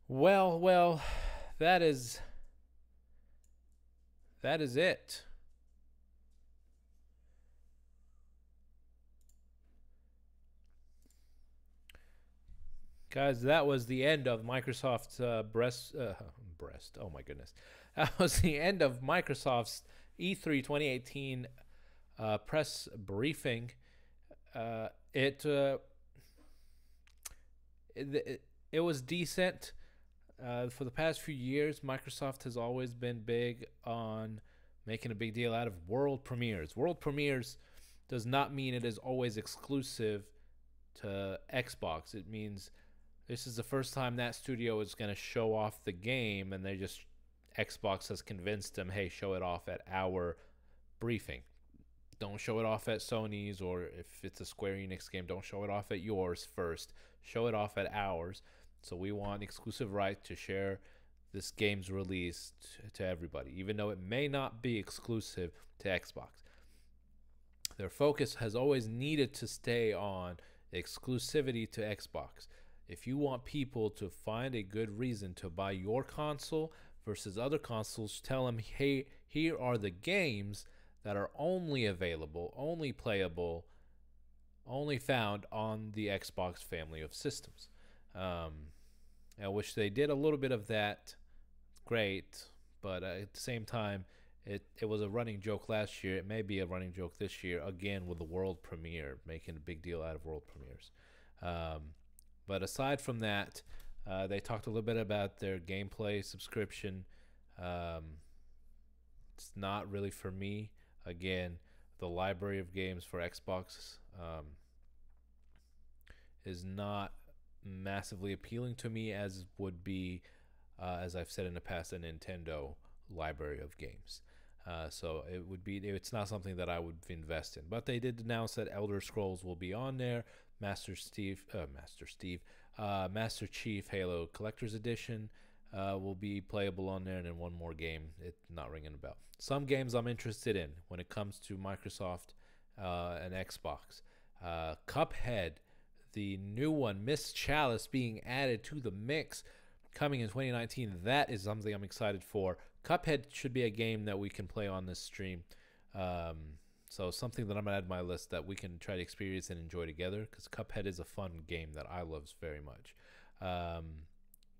Well, that is it. Guys, that was the end of Microsoft's oh my goodness. That was the end of Microsoft's E3 2018 press briefing. it was decent. For the past few years, Microsoft has always been big on making a big deal out of world premieres. World premieres does not mean it is always exclusive to Xbox. It means this is the first time that studio is going to show off the game, and Xbox has convinced them, hey, show it off at our briefing. Don't show it off at Sony's, or if it's a Square Enix game, don't show it off at yours first. Show it off at ours. So we want exclusive right to share this game's release to everybody, even though it may not be exclusive to Xbox. Their focus has always needed to stay on exclusivity to Xbox. If you want people to find a good reason to buy your console versus other consoles, tell them, hey, here are the games that are only available, only playable, only found on the Xbox family of systems. I wish they did a little bit of that. Great, but at the same time, it was a running joke last year. It may be a running joke this year, again, with the world premiere, making a big deal out of world premieres. But aside from that, they talked a little bit about their gameplay subscription. It's not really for me. Again, the library of games for Xbox is not massively appealing to me, as would be, as I've said in the past, a Nintendo library of games. So it's not something that I would invest in. But they did announce that Elder Scrolls will be on there. Master Chief Halo Collector's Edition will be playable on there, and then one more game. It's not ringing a bell. Some games I'm interested in when it comes to Microsoft and Xbox. Cuphead, the new one, Miss Chalice, being added to the mix, coming in 2019. That is something I'm excited for. Cuphead should be a game that we can play on this stream. So something that I'm going to add to my list that we can try to experience and enjoy together, because Cuphead is a fun game that I love very much.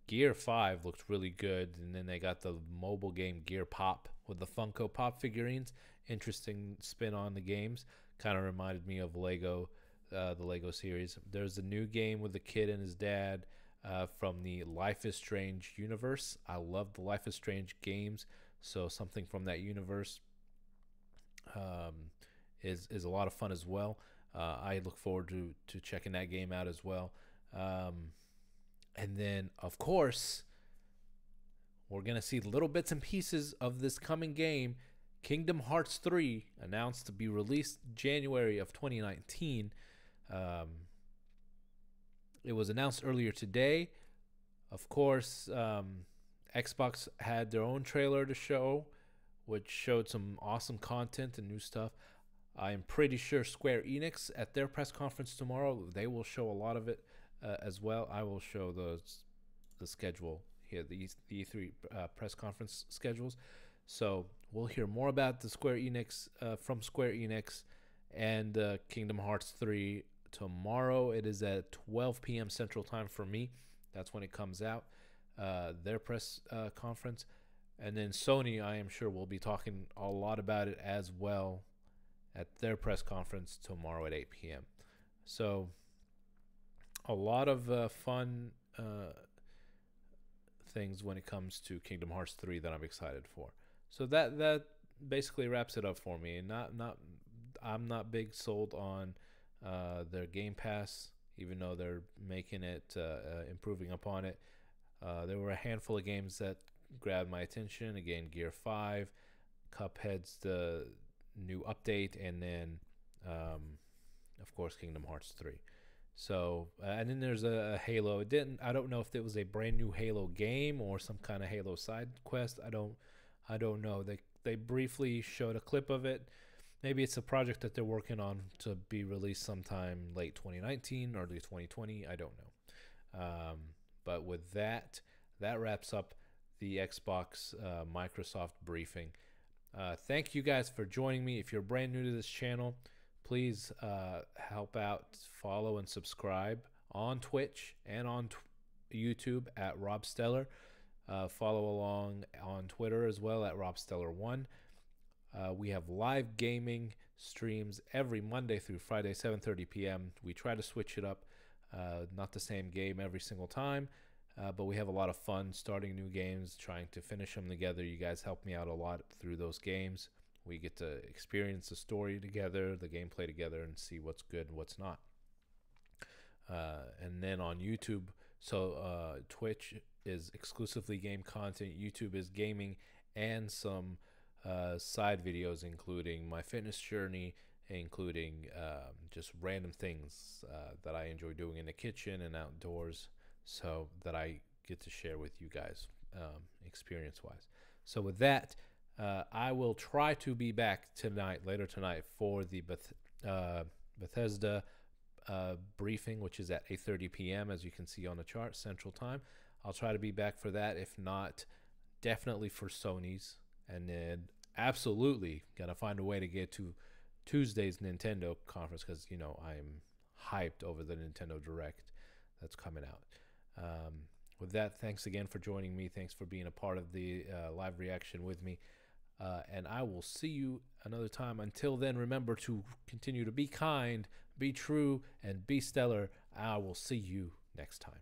Gear 5 looks really good, and then they got the mobile game Gear Pop with the Funko Pop figurines. Interesting spin on the games. Kind of reminded me of Lego, the Lego series. There's a new game with the kid and his dad from the Life is Strange universe. I love the Life is Strange games, so something from that universe is a lot of fun as well. I look forward to checking that game out as well. And then, of course, we're going to see little bits and pieces of this coming game. Kingdom Hearts 3, announced to be released January of 2019. It was announced earlier today. Of course, Xbox had their own trailer to show, which showed some awesome content and new stuff. I'm pretty sure Square Enix, at their press conference tomorrow, they will show a lot of it as well. I will show the schedule here, the E3 press conference schedules. So we'll hear more about the Square Enix from Square Enix and Kingdom Hearts 3 tomorrow. It is at 12 p.m. Central Time for me. That's when it comes out, their press conference. And then Sony, I am sure, will be talking a lot about it as well at their press conference tomorrow at 8 p.m. So a lot of fun things when it comes to Kingdom Hearts 3 that I'm excited for. So that basically wraps it up for me. I'm not big sold on their Game Pass, even though they're making it, improving upon it. There were a handful of games that grabbed my attention. Again, Gear 5, Cuphead's the new update, and then of course Kingdom Hearts 3. So and then there's a Halo. I don't know if it was a brand new Halo game or some kind of Halo side quest. I don't know. They briefly showed a clip of it. Maybe it's a project that they're working on to be released sometime late 2019, early 2020. I don't know. But with that wraps up the Xbox Microsoft briefing. Thank you guys for joining me. If you're brand new to this channel, please help out, follow and subscribe on Twitch and on YouTube at Rob Stellar. Follow along on Twitter as well at Rob Stellar 1. We have live gaming streams every Monday through Friday, 7:30 p.m. We try to switch it up, not the same game every single time, but we have a lot of fun starting new games, trying to finish them together. You guys help me out a lot through those games. We get to experience the story together, the gameplay together, and see what's good and what's not. And then on YouTube, so Twitch is exclusively game content. YouTube is gaming and some side videos, including my fitness journey, including just random things that I enjoy doing in the kitchen and outdoors, so that I get to share with you guys experience-wise. So with that, I will try to be back later tonight, for the Bethesda briefing, which is at 8:30 p.m. as you can see on the chart, Central Time. I'll try to be back for that. If not, definitely for Sony's, and then absolutely gonna find a way to get to Tuesday's Nintendo conference, because I'm hyped over the Nintendo Direct that's coming out. With that, thanks again for joining me. Thanks for being a part of the live reaction with me. And I will see you another time. Until then, remember to continue to be kind, be true, and be stellar. I will see you next time.